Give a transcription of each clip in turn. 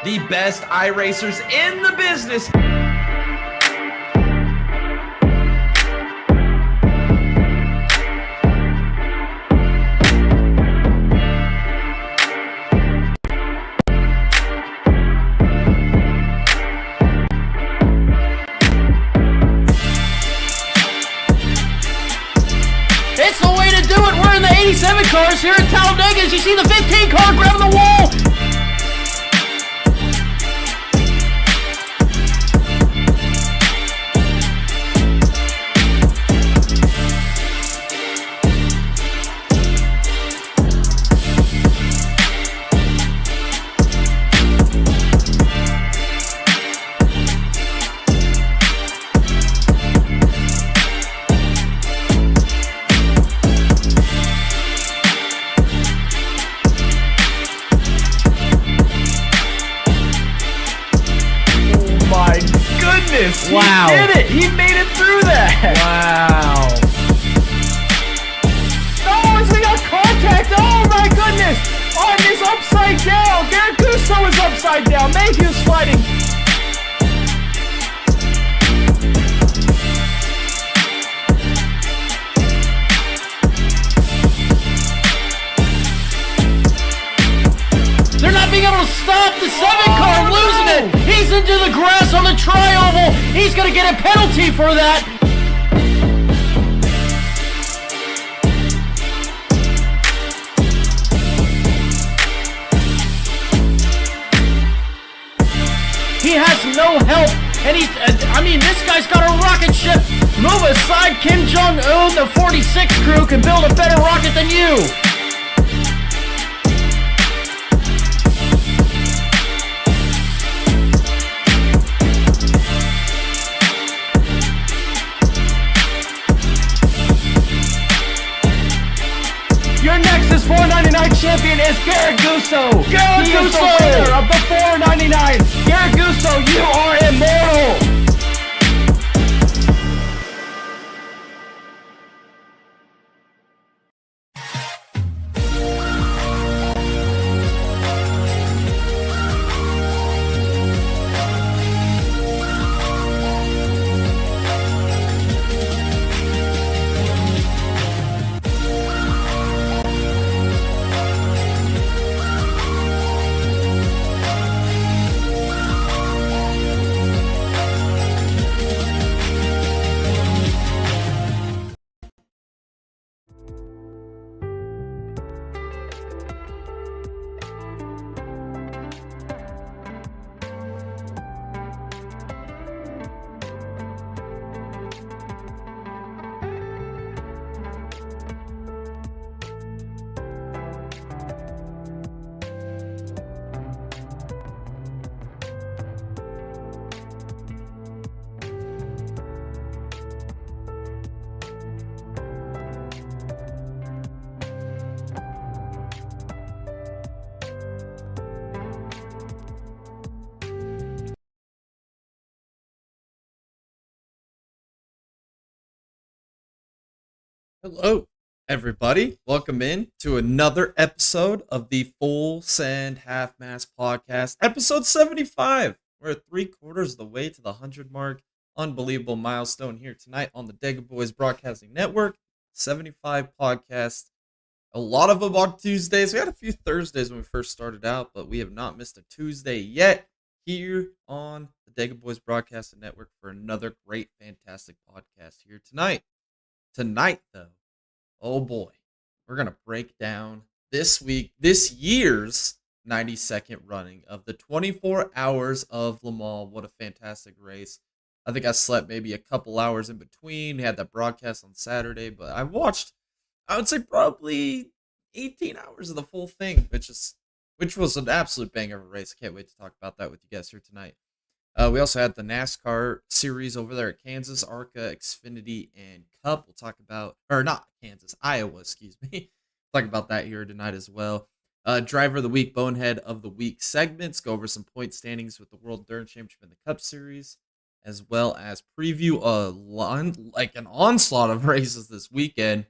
the best iRacers in the business. It's the way to do it. We're in the 87 cars here in Talladega. As you see the 15 car grabbing the wall. Wow. He did it! He made it through that! Wow. Oh, we got contact! Oh my goodness! Oh, and it's upside down! Garrett Gusso is upside down! Mayhew's sliding! They're not being able to stop the 7 car, losing it! He's into the grass on the tri-oval! He's gonna get a penalty for that! He has no help, and this guy's got a rocket ship! Move aside, Kim Jong-un, the 46 crew can build a better rocket than you! Your next is $4.99 champion is Garrett Gusso. Garrett Gusso, winner of the $4.99. Garrett Gusso, you are immortal. Hello, everybody. Welcome in to another episode of the Full Send Half Mast podcast, episode 75. We're at 3/4 of the way to the 100 mark. Unbelievable milestone here tonight on the Dega Boys Broadcasting Network. 75 podcasts. A lot of them on Tuesdays. We had a few Thursdays when we first started out, but we have not missed a Tuesday yet here on the Dega Boys Broadcasting Network for another great, fantastic podcast here tonight. Tonight, though, oh boy, we're going to break down this year's 92nd running of the 24 Hours of Le Mans. What a fantastic race. I think I slept maybe a couple hours in between. Had that broadcast on Saturday, but I watched, I would say, probably 18 hours of the full thing, which was an absolute banger of a race. I can't wait to talk about that with you guys here tonight. We also had the NASCAR series over there at Kansas, ARCA, Xfinity, and Cup. We'll talk about, or not Kansas, Iowa, excuse me. Talk about that here tonight as well. Driver of the Week, Bonehead of the Week segments. Go over some point standings with the World Endurance Championship and the Cup Series, as well as preview an onslaught of races this weekend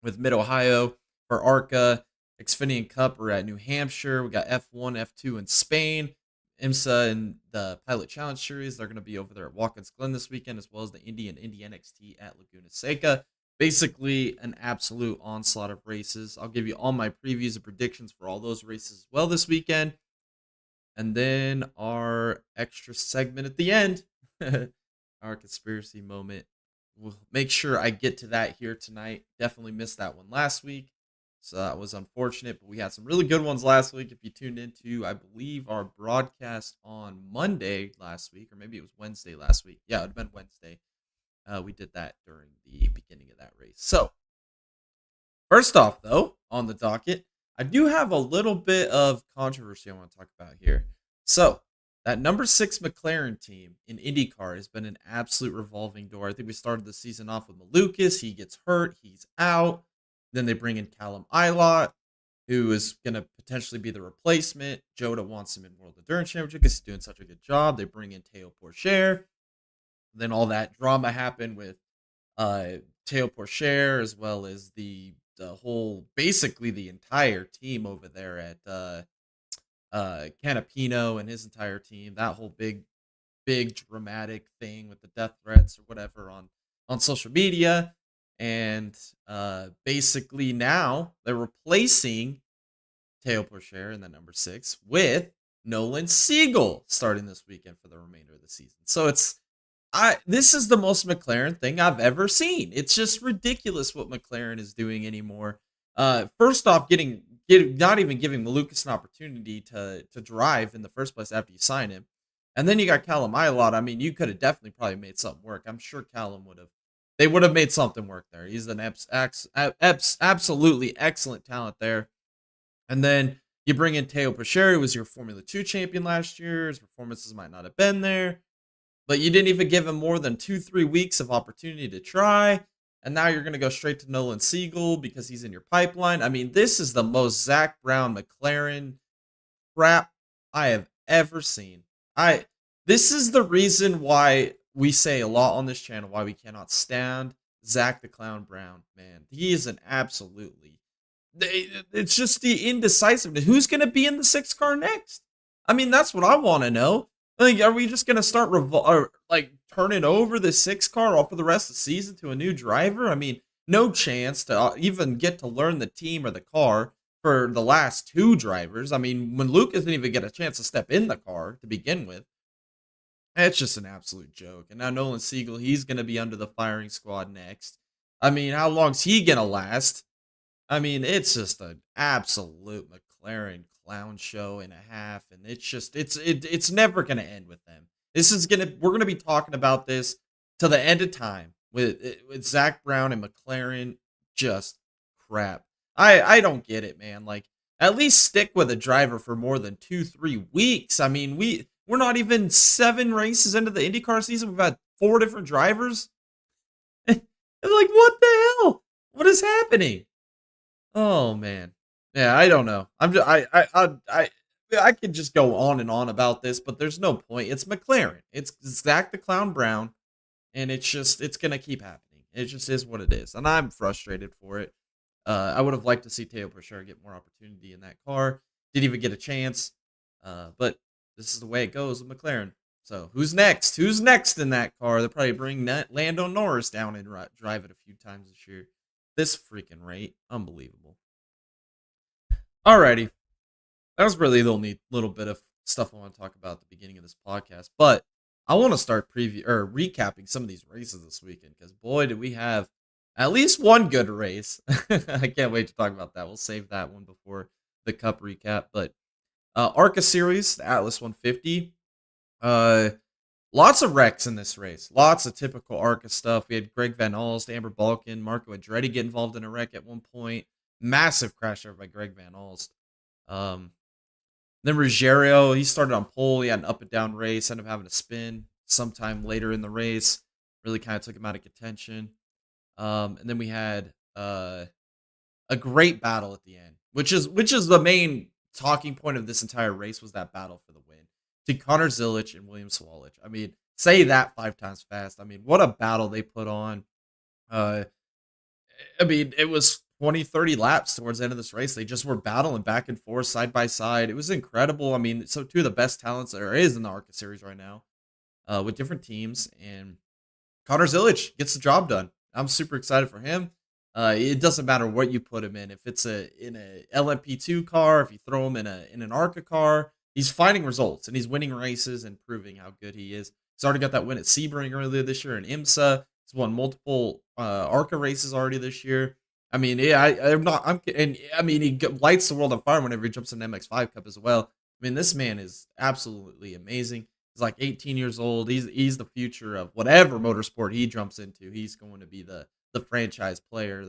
with Mid-Ohio for ARCA, Xfinity and Cup. We're at New Hampshire. We got F1, F2 in Spain. IMSA and the Pilot Challenge Series. They're going to be over there at Watkins Glen this weekend, as well as the Indy and Indy NXT at Laguna Seca. Basically, an absolute onslaught of races. I'll give you all my previews and predictions for all those races as well this weekend. And then our extra segment at the end, our conspiracy moment. We'll make sure I get to that here tonight. Definitely missed that one last week. So that was unfortunate, but we had some really good ones last week. If you tuned into, I believe, our broadcast on Monday last week, or maybe it was Wednesday last week. Yeah, it would have been Wednesday. We did that during the beginning of that race. So, first off, though, on the docket, I do have a little bit of controversy I want to talk about here. So, that number 6 McLaren team in IndyCar has been an absolute revolving door. I think we started the season off with Malukas. He gets hurt. He's out. Then they bring in Callum Ilott, who is going to potentially be the replacement. Jota wants him in World Endurance Championship because he's doing such a good job. They bring in Théo Pourchaire. Then all that drama happened with Théo Pourchaire, as well as the whole, basically the entire team over there at Canapino and his entire team. That whole big dramatic thing with the death threats or whatever on social media. And basically now they're replacing Théo Pourchaire in the number 6 with Nolan Siegel starting this weekend for the remainder of the season. So this is the most McLaren thing I've ever seen. It's just ridiculous what McLaren is doing anymore. First off, not even giving Malukas an opportunity to drive in the first place after you sign him. And then you got Callum Ilott. I mean, you could have definitely probably made something work. I'm sure Callum would have. They would have made something work there. He's an absolutely excellent talent there. And then you bring in Théo Pourchaire, who was your Formula 2 champion last year. His performances might not have been there. But you didn't even give him more than 2-3 weeks of opportunity to try. And now you're going to go straight to Nolan Siegel because he's in your pipeline. I mean, this is the most Zach Brown McLaren crap I have ever seen. This is the reason why we say a lot on this channel why we cannot stand Zach the Clown Brown, man. He is an absolutely... It's just the indecisiveness. Who's going to be in the 6 car next? I mean, that's what I want to know. Like, are we just going to start turning over the 6 car all for the rest of the season to a new driver? I mean, no chance to even get to learn the team or the car for the last 2 drivers. I mean, when Lucas didn't even get a chance to step in the car to begin with. It's just an absolute joke. And now Nolan Siegel, he's going to be under the firing squad next. I mean, how long's he going to last? I mean, it's just an absolute McLaren clown show and a half. And it's just, it's never going to end with them. We're going to be talking about this to the end of time with Zach Brown and McLaren. Just crap. I don't get it, man. Like, at least stick with a driver for more than 2-3 weeks. I mean, we're not even 7 races into the IndyCar season. We've had 4 different drivers. Like, what the hell? What is happening? Oh man. Yeah, I don't know. I could just go on and on about this, but there's no point. It's McLaren. It's Zach the Clown Brown, and it's gonna keep happening. It just is what it is, and I'm frustrated for it. I would have liked to see Théo Pourchaire get more opportunity in that car. Didn't even get a chance. But this is the way it goes with McLaren. So who's next? Who's next in that car? They'll probably bring Lando Norris down and drive it a few times this year. This freaking rate. Unbelievable. Alrighty. That was really the only little bit of stuff I want to talk about at the beginning of this podcast. But I want to start recapping some of these races this weekend. Because boy, did we have at least one good race. I can't wait to talk about that. We'll save that one before the Cup recap. But ARCA Series, the Atlas 150. Lots of wrecks in this race. Lots of typical ARCA stuff. We had Greg Van Alst, Amber Balkan, Marco Andretti get involved in a wreck at one point. Massive crash there by Greg Van Alst. Then Ruggiero, he started on pole. He had an up and down race. Ended up having a spin sometime later in the race. Really kind of took him out of contention. And then we had a great battle at the end, which is the main talking point of this entire race, was that battle for the win. To Connor Zilic and William Sawalich. I mean, say that 5 times fast. I mean, what a battle they put on. I mean, it was 20, 30 laps towards the end of this race. They just were battling back and forth, side by side. It was incredible. I mean, so two of the best talents there is in the ARCA series right now, with different teams. And Connor Zilic gets the job done. I'm super excited for him. It doesn't matter what you put him in. If it's in a LMP2 car, if you throw him in an ARCA car, he's finding results and he's winning races and proving how good he is. He's already got that win at Sebring earlier this year in IMSA. He's won multiple ARCA races already this year. I mean, yeah, I'm not. And I mean, he lights the world on fire whenever he jumps in the MX5 Cup as well. I mean, this man is absolutely amazing. He's like 18 years old. He's the future of whatever motorsport he jumps into. He's going to be the franchise player,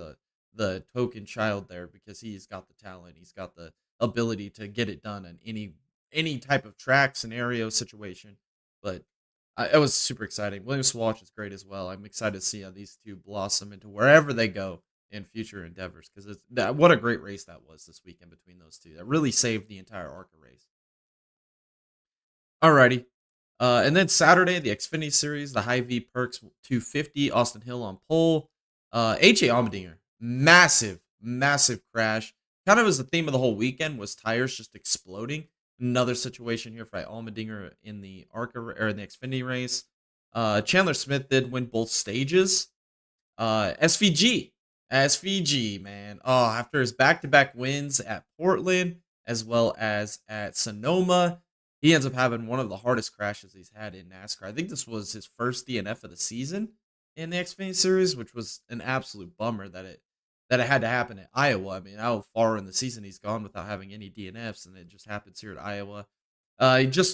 the token child there, because he's got the talent. He's got the ability to get it done in any type of track scenario situation. But it was super exciting. William Swatch is great as well. I'm excited to see how these two blossom into wherever they go in future endeavors, because what a great race that was this weekend between those two. That really saved the entire ARCA race. Alrighty. And then Saturday, the Xfinity Series, the High V Perks 250, Austin Hill on pole. AJ Allmendinger, massive crash. Kind of was the theme of the whole weekend, was tires just exploding. Another situation here for Allmendinger in the ARCA or in the Xfinity race. Chandler Smith did win both stages. SVG, man. Oh, after his back-to-back wins at Portland as well as at Sonoma, he ends up having one of the hardest crashes he's had in NASCAR. I think this was his first DNF of the season in the Xfinity Series, which was an absolute bummer that it had to happen at Iowa. I mean, how far in the season he's gone without having any DNFs, and it just happens here at Iowa. I think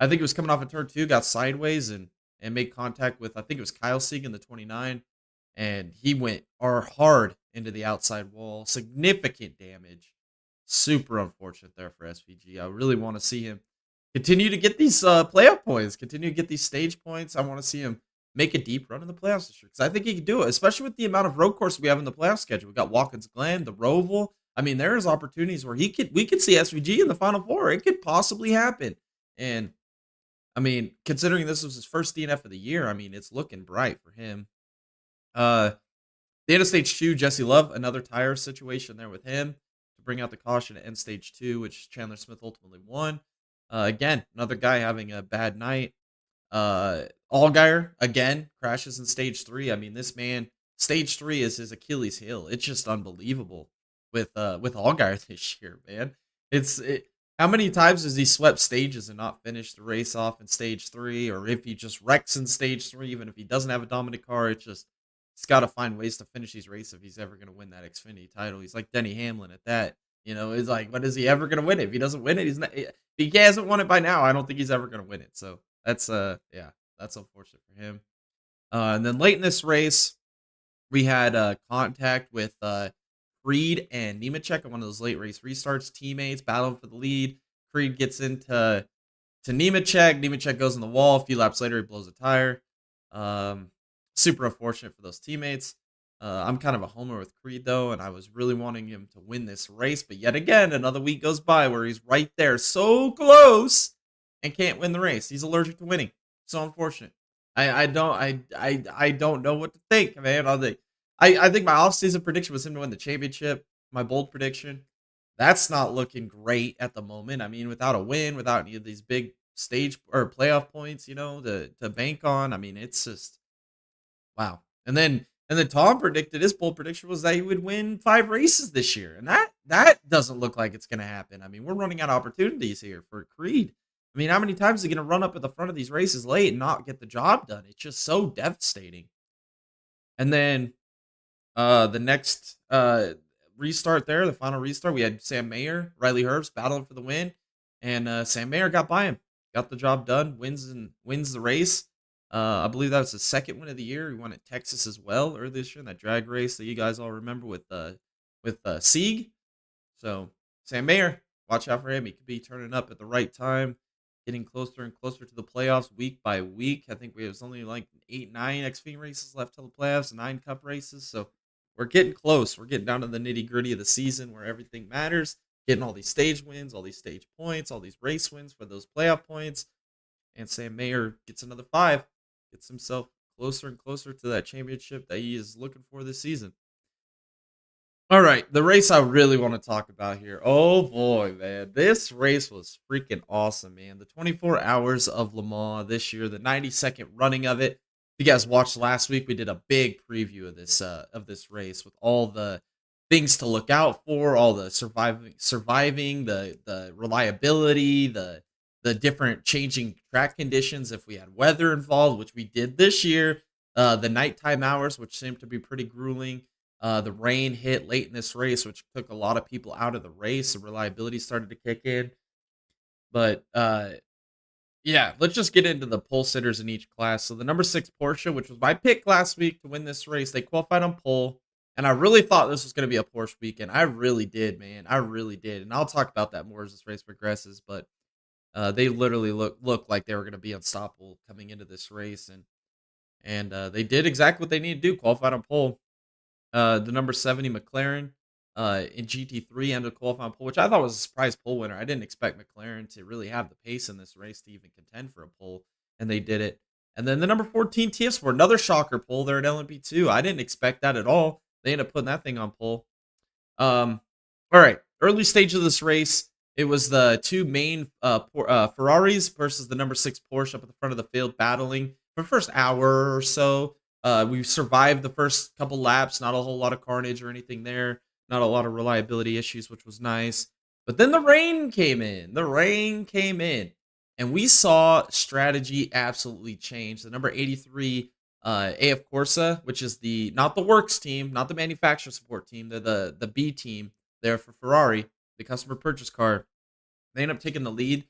it was coming off of turn 2, got sideways and made contact with, I think it was Kyle Sieg in the 29, and he went hard into the outside wall. Significant damage. Super unfortunate there for SVG. I really want to see him continue to get these playoff points, continue to get these stage points. I want to see him make a deep run in the playoffs this year, because I think he can do it, especially with the amount of road course we have in the playoff schedule. We got Watkins Glen, the Roval. I mean, there's opportunities where we could see SVG in the Final Four. It could possibly happen. And I mean, considering this was his first DNF of the year, I mean, it's looking bright for him. The end of stage 2, Jesse Love, another tire situation there with him to bring out the caution at end stage 2, which Chandler Smith ultimately won. Again, another guy having a bad night. Allgaier, again, crashes in stage 3. I mean, this man, stage 3 is his Achilles heel. It's just unbelievable with Allgaier this year, man. How many times has he swept stages and not finished the race off in stage 3? Or if he just wrecks in stage 3, even if he doesn't have a dominant car, he's got to find ways to finish these races if he's ever going to win that Xfinity title. He's like Denny Hamlin at that. You know, it's like, when is he ever going to win it? If he doesn't win it, he's not. If he hasn't won it by now, I don't think he's ever going to win it. So that's that's unfortunate for him. And then late in this race, we had contact with Creed and Nemechek on one of those late race restarts. Teammates battling for the lead. Creed gets into Nemechek. Nemechek goes in the wall. A few laps later, he blows a tire. Super unfortunate for those teammates. I'm kind of a homer with Creed, though, and I was really wanting him to win this race. But yet again, another week goes by where he's right there, so close, and can't win the race. He's allergic to winning. So unfortunate. I don't know what to think, man. I think my offseason prediction was him to win the championship. My bold prediction. That's not looking great at the moment. I mean, without a win, without any of these big stage or playoff points, to bank on. I mean, it's just wow. And then Tom predicted, his bold prediction was that he would win 5 races this year. And that doesn't look like it's going to happen. I mean, we're running out of opportunities here for Creed. I mean, how many times is he going to run up at the front of these races late and not get the job done? It's just so devastating. And then the next restart there, the final restart, we had Sam Mayer, Riley Herbst battling for the win. And Sam Mayer got by him. Got the job done, wins the race. I believe that was his second win of the year. He won at Texas as well earlier this year in that drag race that you guys all remember with Sieg. So Sam Mayer, watch out for him. He could be turning up at the right time, getting closer and closer to the playoffs week by week. I think there's only like 8, 9 XV races left till the playoffs, 9 Cup races. So we're getting close. We're getting down to the nitty gritty of the season where everything matters. Getting all these stage wins, all these stage points, all these race wins for those playoff points. And Sam Mayer gets another 5. Gets himself closer and closer to that championship that he is looking for this season. All right, the race I really want to talk about here. Oh boy, man. This race was freaking awesome, man. The 24 hours of Le Mans this year, the 92nd running of it. If you guys watched last week, we did a big preview of this race with all the things to look out for, all the surviving, the reliability, the different changing track conditions if we had weather involved, which we did this year. The nighttime hours, which seemed to be pretty grueling. The rain hit late in this race, which took a lot of people out of the race. The reliability started to kick in. But yeah, let's just get into the pole sitters in each class. So the number 6 Porsche, which was my pick last week to win this race, they qualified on pole. And I really thought this was going to be a Porsche weekend. I really did, man. I really did. And I'll talk about that more as this race progresses. But they literally looked like they were going to be unstoppable coming into this race. And they did exactly what they needed to do, qualified on pole. The number 70 McLaren in GT3 ended up qualifying pole, which I thought was a surprise pole winner. I didn't expect McLaren to really have the pace in this race to even contend for a pole, and they did it. And then the number 14 TF Sport, another shocker pole there at LMP2. I didn't expect that at all. They ended up putting that thing on pole. All right, early stage of this race, it was the two main Ferraris versus the number 6 Porsche up at the front of the field battling for the first hour or so. We survived the first couple laps, not a whole lot of carnage or anything there, not a lot of reliability issues, which was nice. But then the rain came in. And we saw strategy absolutely change. The number 83 AF Corsa, which is not the works team, not the manufacturer support team, they're the B team there for Ferrari, the customer purchase car. They end up taking the lead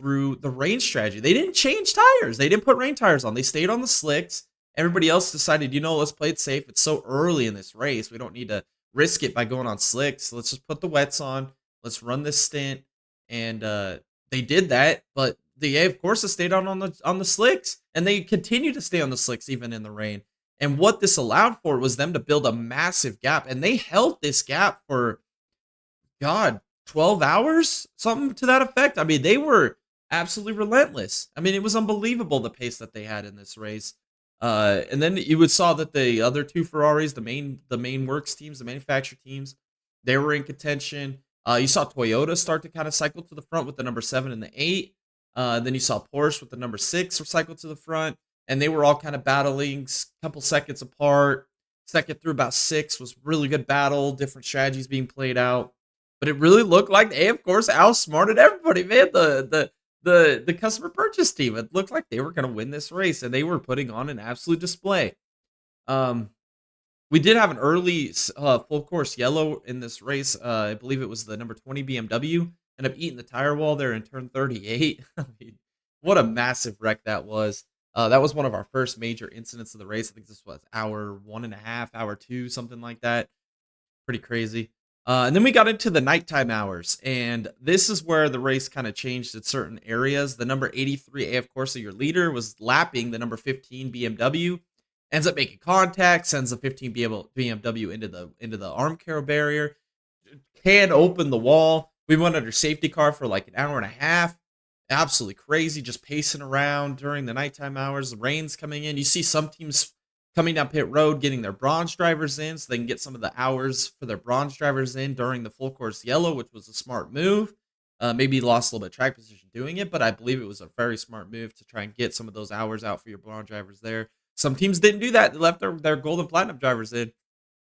through the rain strategy. They didn't change tires. They didn't put rain tires on. They stayed on the slicks. Everybody else decided, let's play it safe. It's so early in this race. We don't need to risk it by going on slicks. Let's just put the wets on. Let's run this stint. And they did that, but the AF Corsa stayed on the slicks, and they continue to stay on the slicks even in the rain. And what this allowed for was them to build a massive gap, and they held this gap for 12 hours, something to that effect. I mean, they were absolutely relentless. I mean, it was unbelievable the pace that they had in this race. And then you saw that the other two Ferraris, the main works teams, the manufacturer teams, they were in contention. You saw Toyota start to kind of cycle to the front with the number 7 and the 8. Then you saw Porsche with the number 6 cycle to the front, and they were all kind of battling a couple seconds apart. Second through about 6 was really good battle, different strategies being played out. But it really looked like they, of course, outsmarted everybody, man. The customer purchase team. It looked like they were going to win this race, and they were putting on an absolute display. We did have an early full course yellow in this race. I believe it was the number 20 BMW. Ended up eating the tire wall there in turn 38. I mean, what a massive wreck that was. That was one of our first major incidents of the race. I think this was hour 1.5, hour 2, something like that. Pretty crazy. And then we got into the nighttime hours, and this is where the race kind of changed in certain areas. The number 83 AF Corsa, your leader, was lapping the number 15 BMW, ends up making contact, sends the 15 BMW into the arm carol barrier, can open the wall. We went under safety car for like an hour and a half. Absolutely crazy, just pacing around during the nighttime hours. The rain's coming in. You see some teams coming down pit road, getting their bronze drivers in so they can get some of the hours for their bronze drivers in during the full course yellow, which was a smart move. Maybe lost a little bit of track position doing it, but I believe it was a very smart move to try and get some of those hours out for your bronze drivers there. Some teams didn't do that. They left their gold and platinum drivers in,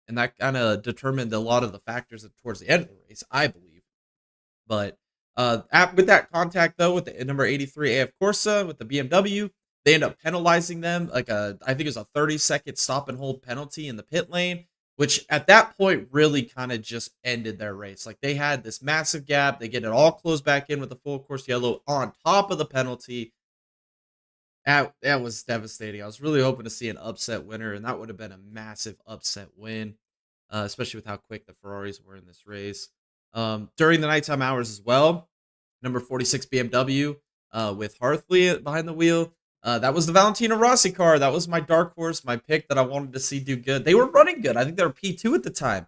and that kind of determined a lot of the factors towards the end of the race, I believe. But with that contact, though, with the number 83 AF Corsa, with the BMW, they end up penalizing them, I think it was a 30-second stop and hold penalty in the pit lane, which at that point really kind of just ended their race. Like, they had this massive gap. They get it all closed back in with the full course yellow on top of the penalty. That was devastating. I was really hoping to see an upset winner, and that would have been a massive upset win, especially with how quick the Ferraris were in this race. During the nighttime hours as well, number 46 BMW with Hartley behind the wheel. That was the Valentino Rossi car. That was my dark horse, my pick that I wanted to see do good. They were running good. I think they were P2 at the time.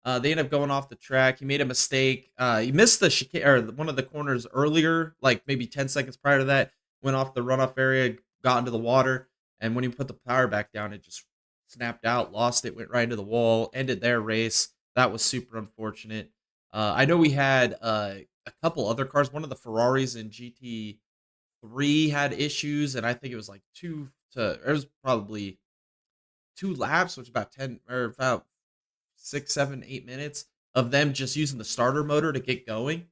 They ended up going off the track. He made a mistake. He missed the chicane or one of the corners earlier, like maybe 10 seconds prior to that. Went off the runoff area, got into the water, and when he put the power back down, it just snapped out, lost it, went right into the wall, ended their race. that was super unfortunate. I know we had a couple other cars. One of the Ferraris in GT3 had issues, and I think it was like it was probably 2 laps, which is about 10 or about 6, 7, 8 minutes of them just using the starter motor to get going.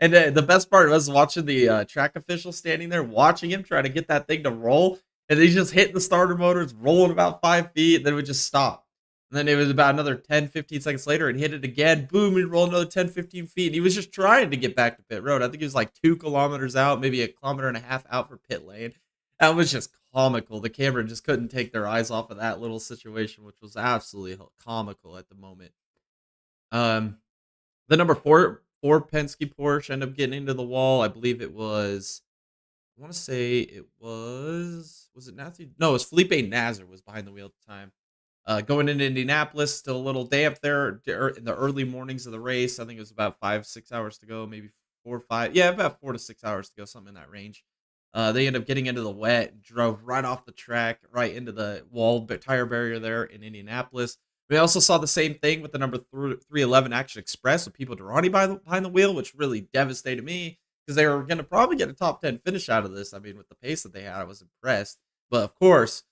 And the best part was watching the track official standing there watching him try to get that thing to roll. And he's just hitting the starter motor, it's rolling about 5 feet, and then it would just stop. And then it was about another 10, 15 seconds later and hit it again. Boom, and rolled another 10, 15 feet. And he was just trying to get back to pit road. I think he was like 2 kilometers out, maybe a kilometer and a half out for pit lane. That was just comical. The camera just couldn't take their eyes off of that little situation, which was absolutely comical at the moment. The number four Penske Porsche ended up getting into the wall. I believe it was, I want to say it was it Matthew? No, it was Felipe Nasr was behind the wheel at the time. Going into Indianapolis, still a little damp there in the early mornings of the race. I think it was about 5, 6 hours to go, maybe 4 or 5. Yeah, about 4 to 6 hours to go, something in that range. They end up getting into the wet, drove right off the track, right into the wall tire barrier there in Indianapolis. We also saw the same thing with the number 311 Action Express with Pipo Derani behind the wheel, which really devastated me because they were going to probably get a top 10 finish out of this. I mean, with the pace that they had, I was impressed. But of course,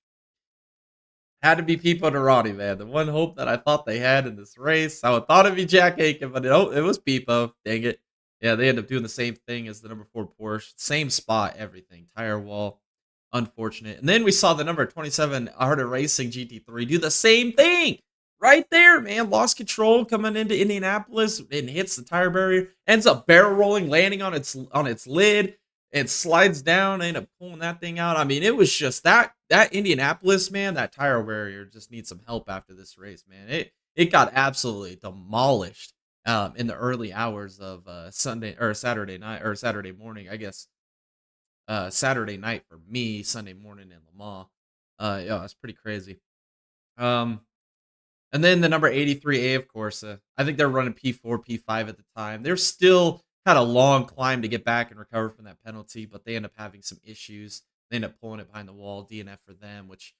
had to be Pipo Derani, man. The one hope that I thought they had in this race. I thought it'd be Jack Aiken, but it was Pipo. Dang it. Yeah, they end up doing the same thing as the number 4 Porsche. Same spot, everything. Tire wall. Unfortunate. And then we saw the number 27 Art of Racing GT3 do the same thing. Right there, man. Lost control coming into Indianapolis and hits the tire barrier. Ends up barrel rolling, landing on its lid. It slides down, end up pulling that thing out. I mean, it was just that Indianapolis, man, that tire barrier just needs some help after this race, man. It got absolutely demolished in the early hours of Sunday or Saturday night or Saturday morning, I guess. Saturday night for me, Sunday morning in Le Mans. Yeah, it's pretty crazy. And then the number 83A, of course, I think they're running P4, P5 at the time. They're still had a long climb to get back and recover from that penalty, but they end up having some issues. They end up pulling it behind the wall, DNF for them, which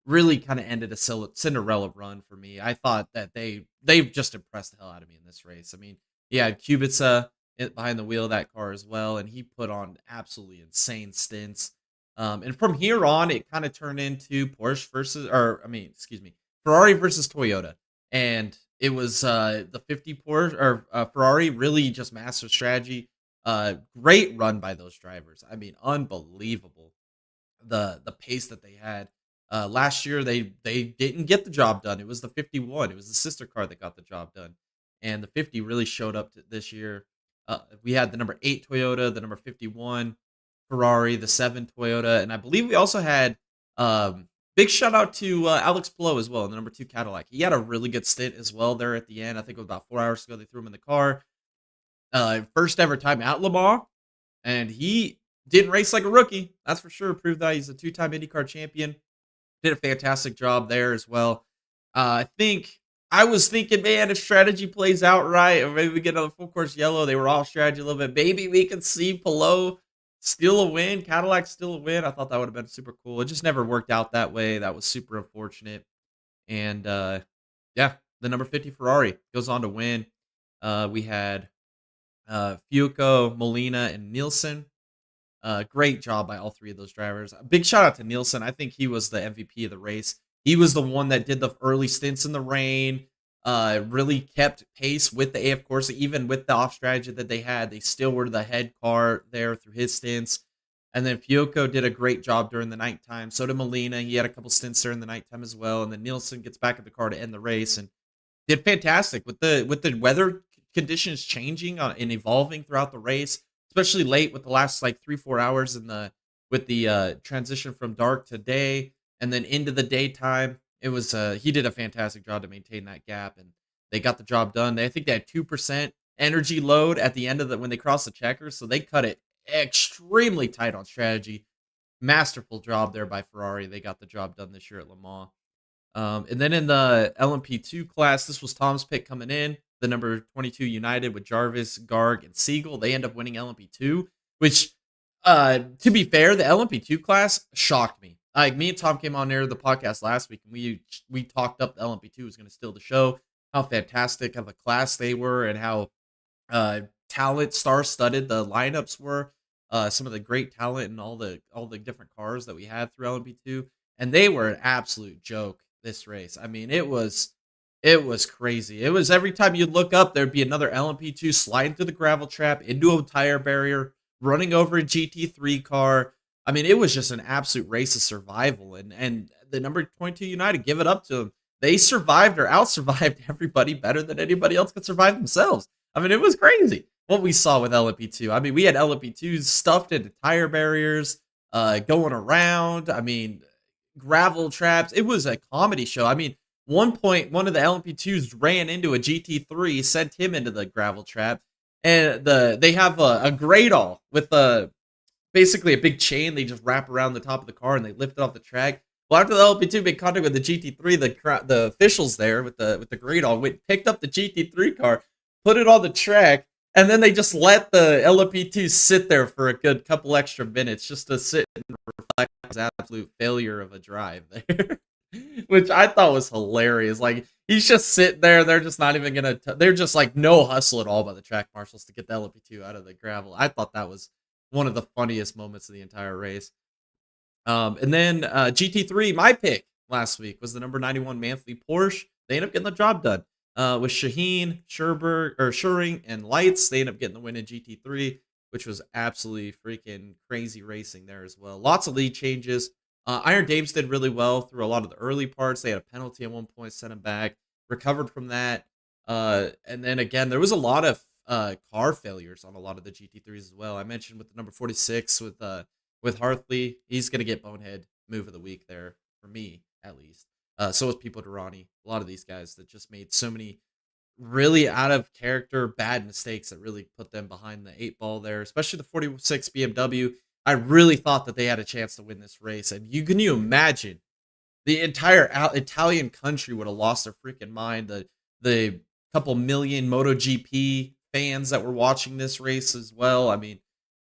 really kind of ended a Cinderella run for me. I thought that they've just impressed the hell out of me in this race. I mean, yeah, Kubica behind the wheel of that car as well, and he put on absolutely insane stints. And from here on, it kind of turned into Ferrari versus Toyota. And it was the 50 Porsche or Ferrari really just mastered strategy. Great run by those drivers. I mean, unbelievable the pace that they had. Last year they didn't get the job done. It was the 51. It was the sister car that got the job done. And the 50 really showed up this year. We had the number 8 Toyota, the number 51 Ferrari, the 7 Toyota, and I believe we also had big shout out to Alex Palou as well, the number 2 Cadillac. He had a really good stint as well there at the end. I think it was about 4 hours ago they threw him in the car. First ever time at Le Mans, and he didn't race like a rookie. That's for sure. Proved that he's a 2-time IndyCar champion. Did a fantastic job there as well. I was thinking, man, if strategy plays out right, or maybe we get another full course yellow, they were off strategy a little bit. Maybe we could see Palou steal a win, Cadillac steal a win. I thought that would have been super cool. It just never worked out that way. That was super unfortunate. And yeah, the number 50 Ferrari goes on to win. We had Fuoco, Molina, and Nielsen. Great job by all three of those drivers. A big shout out to Nielsen. I think he was the MVP of the race. He was the one that did the early stints in the rain, really kept pace with the AF Corsa, even with the off strategy that they had. They still were the head car there through his stints. And then Fuoco did a great job during the nighttime. So did Molina. He had a couple stints there in the nighttime as well. And then Nielsen gets back in the car to end the race and did fantastic with the weather conditions changing and evolving throughout the race, especially late with the last like 3-4 hours with the transition from dark to day. And then into the daytime, it was he did a fantastic job to maintain that gap, and they got the job done. I think they had 2% energy load at the end of when they crossed the checkers, so they cut it extremely tight on strategy. Masterful job there by Ferrari. They got the job done this year at Le Mans. And then in the LMP2 class, this was Tom's pick coming in, the number 22 United with Jarvis, Garg, and Siegel. They end up winning LMP2, which, to be fair, the LMP2 class shocked me. Like, me and Tom came on there the podcast last week, and we talked up the LMP2 was going to steal the show. how fantastic of a class they were and how uh talent star-studded the lineups were. Some of the great talent and all the different cars that we had through LMP2, and they were an absolute joke this race. I mean, it was crazy. It was every time you look up, there'd be another LMP2 sliding through the gravel trap into a tire barrier, running over a GT3 car. I mean, it was just an absolute race of survival, and the number 22 United, give it up to them. They survived or out survived everybody better than anybody else could survive themselves. I mean, it was crazy what we saw with LMP2. I mean, we had LMP2s stuffed into tire barriers, going around. I mean, gravel traps. It was a comedy show. I mean, one point, one of the LMP2s ran into a GT3, sent him into the gravel trap, and they have a Gradall with basically a big chain they just wrap around the top of the car and they lift it off the track. Well, after the LP2 made contact with the GT3, the officials there with the Gradall went picked up the GT3 car, put it on the track, and then they just let the LP2 sit there for a good couple extra minutes just to sit and reflect his absolute failure of a drive there. Which I thought was hilarious. Like, he's just sitting there. They're just not even gonna. They're just like no hustle at all by the track marshals to get the LP2 out of the gravel. I thought that was one of the funniest moments of the entire race. And then GT3, my pick last week was the number 91 Manthey Porsche. They end up getting the job done. With Shaheen, Schuring, and Lights, they end up getting the win in GT3, which was absolutely freaking crazy racing there as well. Lots of lead changes. Iron Dames did really well through a lot of the early parts. They had a penalty at one point, sent him back, recovered from that. And then again, there was a lot of car failures on a lot of the GT3s as well. I mentioned with the number 46 with Hartley, he's gonna get bonehead move of the week there for me at least. So was Pipo Durrani. A lot of these guys that just made so many really out of character bad mistakes that really put them behind the eight ball there, especially the 46 BMW. I really thought that they had a chance to win this race. And can you imagine the entire Italian country would have lost their freaking mind. The couple million MotoGP fans that were watching this race as well. I mean,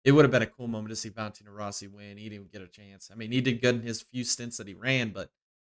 it would have been a cool moment to see Valentino Rossi win. He didn't get a chance. I mean, he did good in his few stints that he ran, but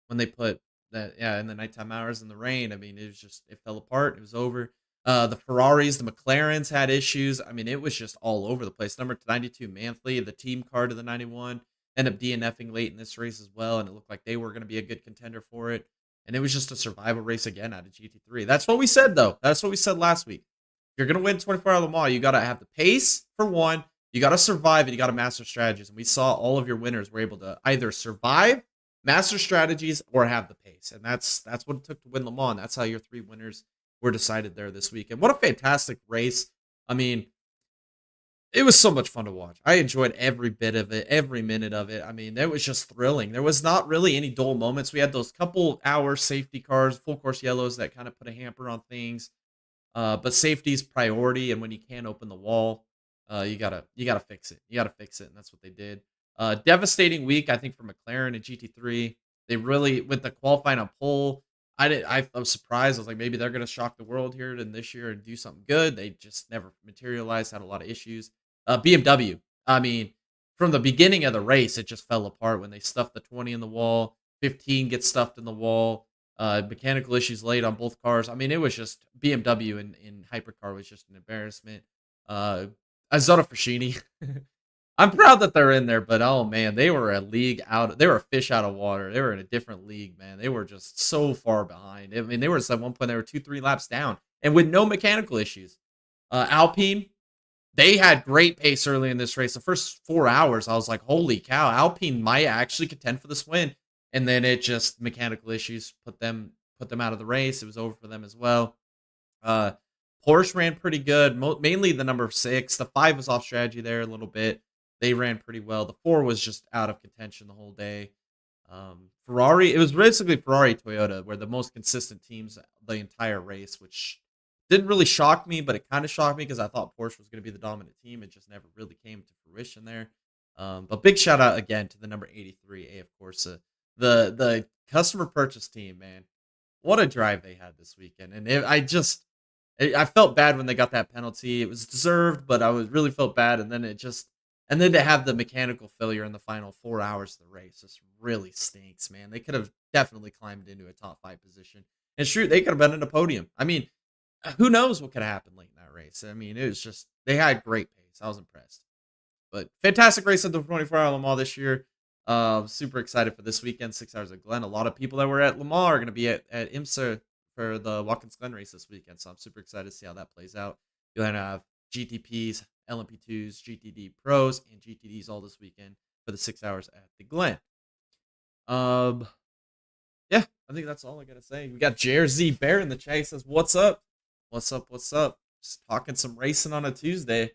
when they put that, in the nighttime hours in the rain, I mean, it fell apart. It was over. The Ferraris, the McLarens had issues. I mean, it was just all over the place. Number 92, Manthey, the team car to the 91, ended up DNFing late in this race as well, and it looked like they were going to be a good contender for it. And it was just a survival race again out of GT3. That's what we said, though. That's what we said last week. If you're going to win 24-hour Le Mans, you got to have the pace, for one. You got to survive, and you got to master strategies. And we saw all of your winners were able to either survive, master strategies, or have the pace. And that's what it took to win Le Mans. That's how your three winners were decided there this week. And what a fantastic race. I mean, it was so much fun to watch. I enjoyed every bit of it, every minute of it. I mean, it was just thrilling. There was not really any dull moments. We had those couple hour safety cars, full course yellows that kind of put a hamper on things. But safety's priority, and when you can't open the wall, you gotta fix it. You gotta fix it, and that's what they did. Devastating week, I think, for McLaren and GT3. They really, with the qualifying on pole, I was surprised. I was like, maybe they're gonna shock the world here and this year and do something good. They just never materialized. Had a lot of issues. BMW. I mean, from the beginning of the race, it just fell apart when they stuffed the 20 in the wall. 15 gets stuffed in the wall. Mechanical issues late on both cars. I mean, it was just BMW in hypercar was just an embarrassment. Azzurra Fraschini. I'm proud that they're in there, but oh man, they were a league out. They were a fish out of water. They were in a different league, man. They were just so far behind. I mean, they were at one point they were 2-3 laps down, and with no mechanical issues. Alpine, they had great pace early in this race. The first 4 hours, I was like, holy cow, Alpine might actually contend for this win. And then it just mechanical issues put them out of the race. It was over for them as well. Porsche ran pretty good, mainly the number 6. The 5 was off strategy there a little bit. They ran pretty well. The 4 was just out of contention the whole day. Ferrari, it was basically Ferrari, Toyota, were the most consistent teams the entire race, which didn't really shock me, but it kind of shocked me because I thought Porsche was going to be the dominant team. It just never really came to fruition there. But big shout out again to the number 83, AF Corsa. The customer purchase team, man. What a drive they had this weekend. And I felt bad when they got that penalty. It was deserved, but I really felt bad. And then to have the mechanical failure in the final 4 hours of the race just really stinks, man. They could have definitely climbed into a top 5 position. And shoot, they could have been in a podium. I mean, who knows what could have happened late in that race? I mean, it was just, they had great pace. I was impressed. But fantastic race at the 24-hour Le Mans this year. Super excited for this weekend, 6 hours at Glen. A lot of people that were at Le Mans are going to be at IMSA for the Watkins Glen race this weekend. So I'm super excited to see how that plays out. You'll have GTPs, LMP2s, GTD Pros, and GTDs all this weekend for the 6 hours at the Glen. Yeah, I think that's all I got to say. We got Jersey Bear in the chat. He says, what's up? What's up? What's up? Just talking some racing on a Tuesday.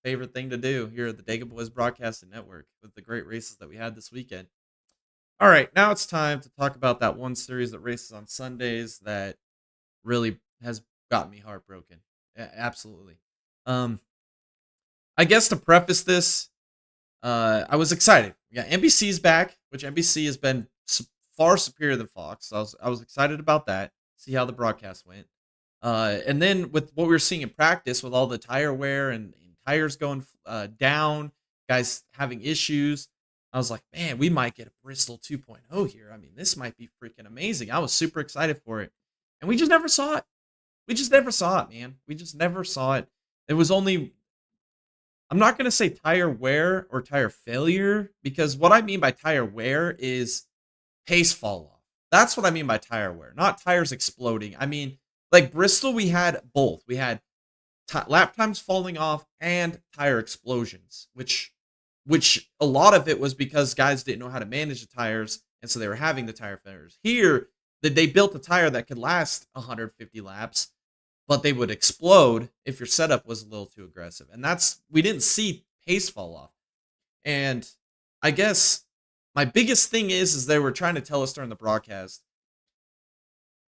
Favorite thing to do here at the Dega Boys Broadcasting Network with the great races that we had this weekend. All right, now it's time to talk about that one series that races on Sundays that really has got me heartbroken. Absolutely. I guess to preface this, I was excited. Yeah, NBC's back, which NBC has been far superior than Fox. So I was excited about that. See how the broadcast went. And then with what we were seeing in practice with all the tire wear and tires going down, guys having issues, I was like, man, we might get a Bristol 2.0 here. I mean, this might be freaking amazing. I was super excited for it. And we just never saw it. We just never saw it, man. We just never saw it. It was only, I'm not going to say tire wear or tire failure, because what I mean by tire wear is pace fall off. That's what I mean by tire wear, not tires exploding. I mean, like Bristol, we had both. We had lap times falling off and tire explosions, which a lot of it was because guys didn't know how to manage the tires, and so they were having the tire failures. Here, they built a tire that could last 150 laps, but they would explode if your setup was a little too aggressive. And we didn't see pace fall off. And I guess my biggest thing is they were trying to tell us during the broadcast,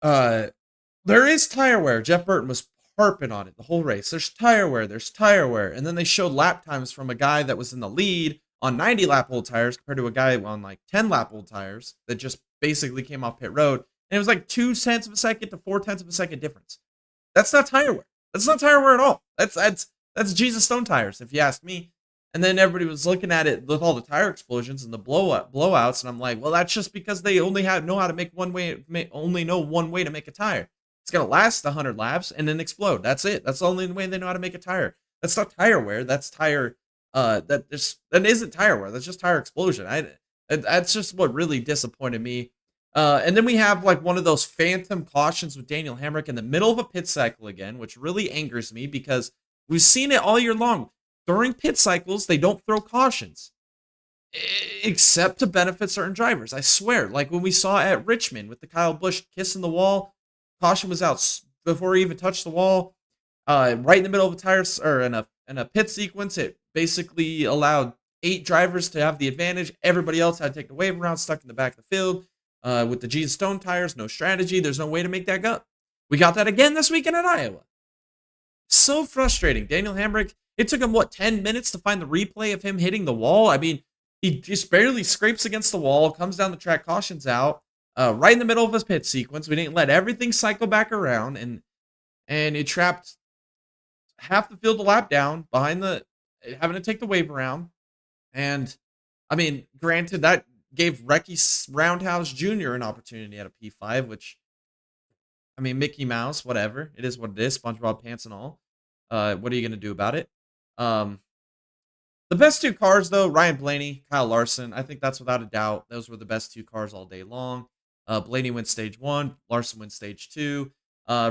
there is tire wear. Jeff Burton was harping on it the whole race. There's tire wear. And then they showed lap times from a guy that was in the lead on 90 lap old tires compared to a guy on like 10 lap old tires that just basically came off pit road. And it was like 0.2 of a second to 0.4 of a second difference. That's not tire wear. That's not tire wear at all. That's Jesus Stone tires, if you ask me. And then everybody was looking at it with all the tire explosions and the blowouts, and I'm like, well, that's just because they only know how to make only know one way to make a tire. It's gonna last 100 laps and then explode. That's it. That's the only way they know how to make a tire. That's not tire wear. That's tire. That isn't tire wear. That's just tire explosion. That's just what really disappointed me. And then we have like one of those phantom cautions with Daniel Hemrick in the middle of a pit cycle again, which really angers me because we've seen it all year long. During pit cycles, they don't throw cautions, except to benefit certain drivers. I swear, like when we saw at Richmond with the Kyle Busch kissing the wall, caution was out before he even touched the wall. Right in the middle of a tire or in a pit sequence, it basically allowed 8 drivers to have the advantage. Everybody else had to take the wave around, stuck in the back of the field. With the Jesus Stone tires, no strategy. There's no way to make that up. We got that again this weekend in Iowa. So frustrating. Daniel Hemrick, it took him, 10 minutes to find the replay of him hitting the wall? I mean, he just barely scrapes against the wall, comes down the track, cautions out, right in the middle of his pit sequence. We didn't let everything cycle back around, and it trapped half the field a lap down behind having to take the wave around. And, I mean, granted, that gave Recky Roundhouse Jr. an opportunity at a P5, which, I mean, Mickey Mouse, whatever. It is what it is, SpongeBob pants and all. What are you going to do about it? The best 2 cars, though, Ryan Blaney, Kyle Larson, I think that's without a doubt. Those were the best 2 cars all day long. Blaney wins stage 1, Larson wins stage 2.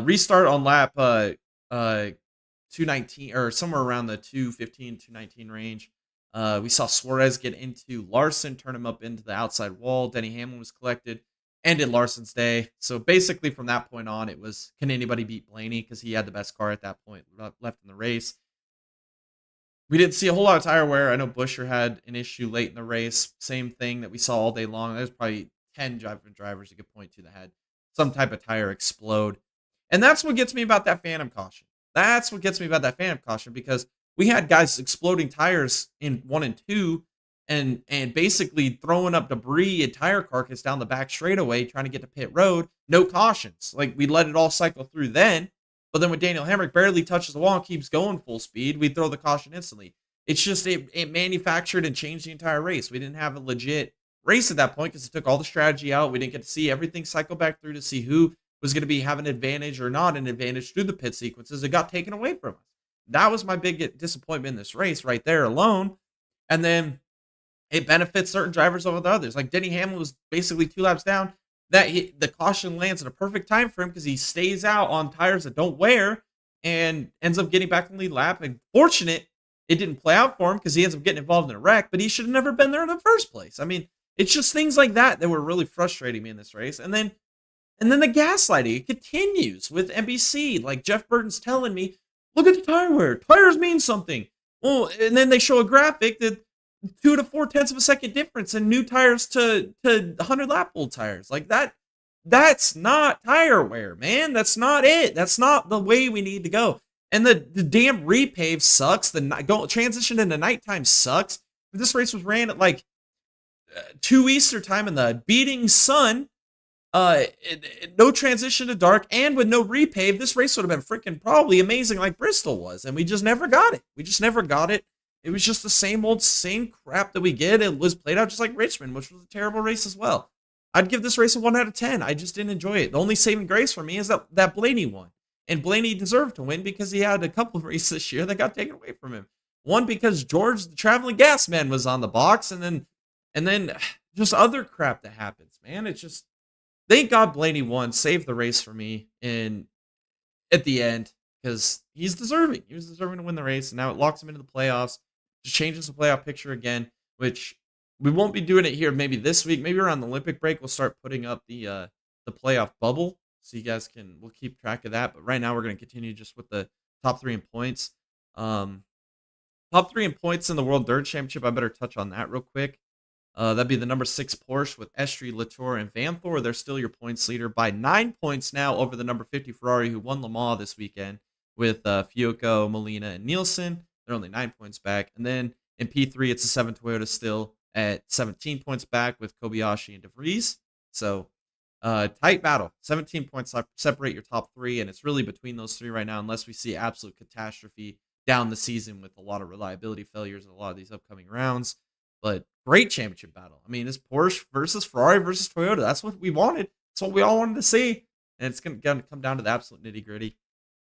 Restart on lap 219, or somewhere around the 215, 219 range. We saw Suarez get into Larson, turn him up into the outside wall. Denny Hamlin was collected. Ended Larson's day. So basically from that point on, it was, can anybody beat Blaney? Because he had the best car at that point left in the race. We didn't see a whole lot of tire wear. I know Buescher had an issue late in the race. Same thing that we saw all day long. There's probably 10 drivers you could point to that had some type of tire explode. And that's what gets me about that phantom caution. Because we had guys exploding tires in 1 and 2 and basically throwing up debris and tire carcass down the back straightaway trying to get to pit road. No cautions. Like, we let it all cycle through then. But then when Daniel Hemrick barely touches the wall and keeps going full speed, we throw the caution instantly. It's just it manufactured and changed the entire race. We didn't have a legit race at that point because it took all the strategy out. We didn't get to see everything cycle back through to see who was going to be having an advantage or not an advantage through the pit sequences. It got taken away from us. That was my big disappointment in this race right there alone. And then it benefits certain drivers over the others. Like Denny Hamlin was basically 2 laps down. The caution lands at a perfect time for him because he stays out on tires that don't wear and ends up getting back in the lead lap. And fortunate, it didn't play out for him because he ends up getting involved in a wreck, but he should have never been there in the first place. I mean, it's just things like that that were really frustrating me in this race. And then the gaslighting, it continues with NBC. Like Jeff Burton's telling me, look at the tire wear. Tires mean something. Well, and then they show a graphic that 2 to 4 tenths of a second difference in new tires to 100 lap old tires. Like that's not tire wear, man. That's not it. That's not the way we need to go. And the damn repave sucks. The transition into nighttime sucks. This race was ran at like 2 Easter time in the beating sun. No transition to dark and with no repave. This race would have been freaking probably amazing like Bristol was. And we just never got it. It was just the same crap that we get. It was played out just like Richmond, which was a terrible race as well. I'd give this race a 1 out of 10. I just didn't enjoy it. The only saving grace for me is that Blaney won. And Blaney deserved to win because he had a couple of races this year that got taken away from him. One because George, the traveling gas man, was on the box, and then just other crap that happens, man. It's just, thank God Blaney won, saved the race for me at the end because he's deserving. He was deserving to win the race, and now it locks him into the playoffs. Just changes the playoff picture again, which we won't be doing it here maybe this week. Maybe around the Olympic break, we'll start putting up the playoff bubble. So you guys we'll keep track of that. But right now we're going to continue just with the top 3 in points. Top 3 in points in the World Dirt Championship. I better touch on that real quick. That'd be the number 6 Porsche with Estrie, Latour, and Vanthor. They're still your points leader by 9 points now over the number 50 Ferrari, who won Le Mans this weekend with Fiocco, Molina, and Nielsen. They're only 9 points back. And then in P3, it's a 7 Toyota still at 17 points back with Kobayashi and DeVries. So tight battle. 17 points separate your top 3, and it's really between those 3 right now, unless we see absolute catastrophe down the season with a lot of reliability failures in a lot of these upcoming rounds. But great championship battle. I mean, it's Porsche versus Ferrari versus Toyota. That's what we wanted. That's what we all wanted to see. And it's going to come down to the absolute nitty gritty.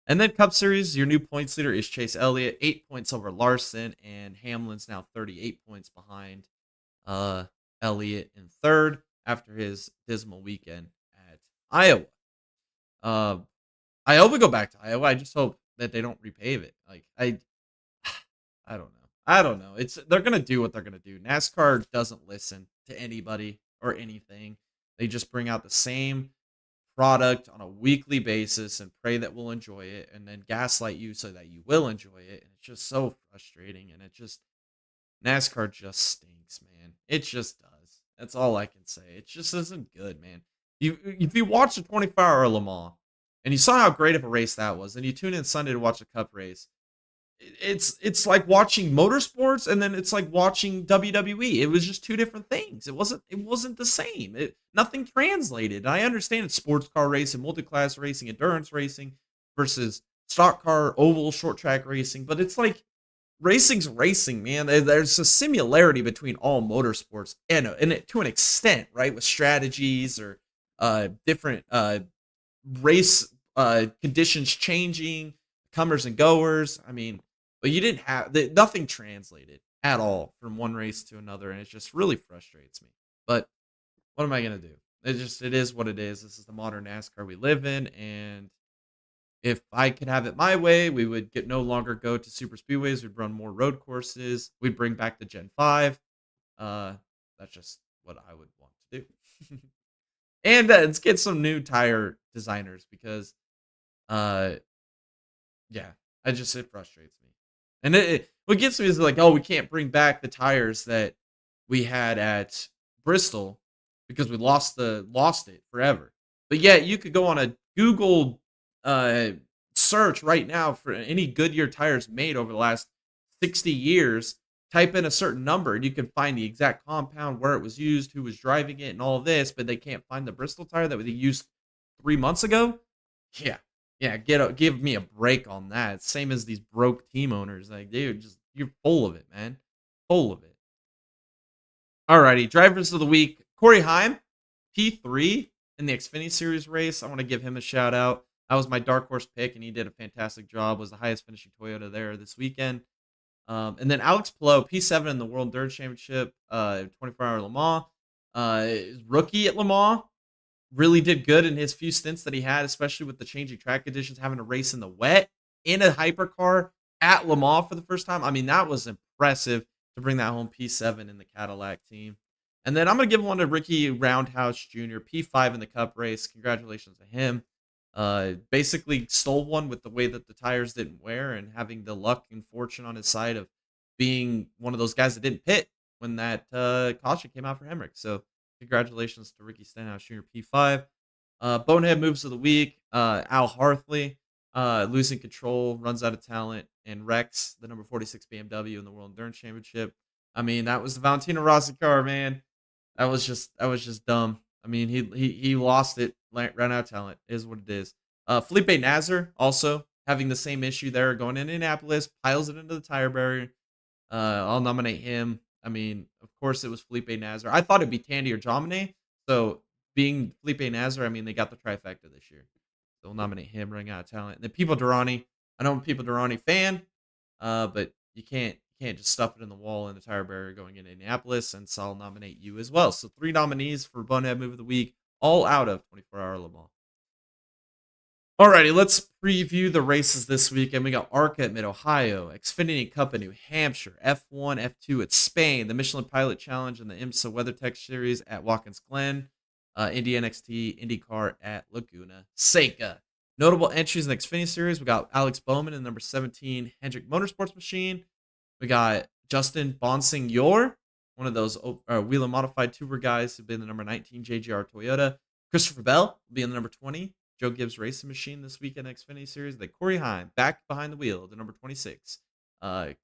And then Cup Series, your new points leader is Chase Elliott, 8 points over Larson, and Hamlin's now 38 points behind Elliott in third after his dismal weekend at Iowa. I hope we go back to Iowa. I just hope that they don't repave it. Like I don't know. They're gonna do what they're gonna do. NASCAR doesn't listen to anybody or anything. They just bring out the same product on a weekly basis and pray that we'll enjoy it, and then gaslight you so that you will enjoy it. And it's just so frustrating. And NASCAR just stinks, man. It just does. That's all I can say. It just isn't good, man. If you watch the 24-hour Le Mans and you saw how great of a race that was, and you tune in Sunday to watch the Cup race, it's like watching motorsports, and then it's like watching WWE. It was just 2 different things. It wasn't the same. Nothing translated. I understand it's sports car racing, multi-class racing, endurance racing versus stock car, oval, short track racing, but it's like racing's racing, man. There's a similarity between all motorsports and to an extent, right? With strategies or different race conditions changing, comers and goers. I mean, but you didn't have nothing translated at all from one race to another, and it just really frustrates me. But what am I gonna do? It is what it is. This is the modern NASCAR we live in, and if I could have it my way, we would no longer go to super speedways. We'd run more road courses. We'd bring back the Gen 5. That's just what I would want to do. And let's get some new tire designers because, it frustrates me. And what gets me is like, oh, we can't bring back the tires that we had at Bristol because we lost it forever. But yet you could go on a Google search right now for any Goodyear tires made over the last 60 years, type in a certain number and you can find the exact compound, where it was used, who was driving it, and all this, but they can't find the Bristol tire that they used 3 months ago. Give me a break on that. Same as these broke team owners. Like, dude, you're full of it, man. Full of it. Alrighty, drivers of the week. Corey Heim, P3 in the Xfinity Series race. I want to give him a shout out. That was my dark horse pick, and he did a fantastic job. Was the highest finishing Toyota there this weekend. And then Alex Palou, P7 in the World Endurance Championship, 24-hour Le Mans. Rookie at Le Mans, really did good in his few stints that he had, especially with the changing track conditions, having to race in the wet in a hypercar at Le Mans for the first time. I mean, that was impressive to bring that home, P7 in the Cadillac team. And then I'm going to give one to Ricky Roundhouse Jr., P5 in the Cup race. Congratulations to him. Basically stole one with the way that the tires didn't wear and having the luck and fortune on his side of being one of those guys that didn't pit when that caution came out for Hemrick. So congratulations to Ricky Stenhouse Jr., P5. Bonehead moves of the week. Al Hartley losing control, runs out of talent, and wrecks the number 46 BMW in the World Endurance Championship. I mean, that was the Valentino Rossi car, man. That was just dumb. I mean, he lost it, ran out of talent. Is what it is. Felipe Nasr also having the same issue there, going in Indianapolis, piles it into the tire barrier. I'll nominate him. I mean, of course, it was Felipe Nasr. I thought it'd be Tandy or Jomine. So being Felipe Nasr, I mean, they got the trifecta this year. So we'll nominate him, running out of talent. And then People Durrani. I know I'm a People Durrani fan, but you can't just stuff it in the wall in the tire barrier going into Indianapolis. And so I'll nominate you as well. So 3 nominees for Bonehead Move of the Week, all out of 24-hour Le Mans. Alrighty, let's preview the races this weekend. We got ARCA at Mid-Ohio, Xfinity Cup at New Hampshire, F1, F2 at Spain, the Michelin Pilot Challenge and the IMSA WeatherTech Series at Watkins Glen, Indy NXT, IndyCar at Laguna Seca. Notable entries in the Xfinity Series, we got Alex Bowman in the number 17 Hendrick Motorsports machine. We got Justin Bonsignor, one of those Whelen Modified Tuber guys who've been in the number 19 JGR Toyota. Christopher Bell will be in the number 20 Joe Gibbs Racing Machine this weekend Xfinity Series. Then Corey Heim back behind the wheel, the number 26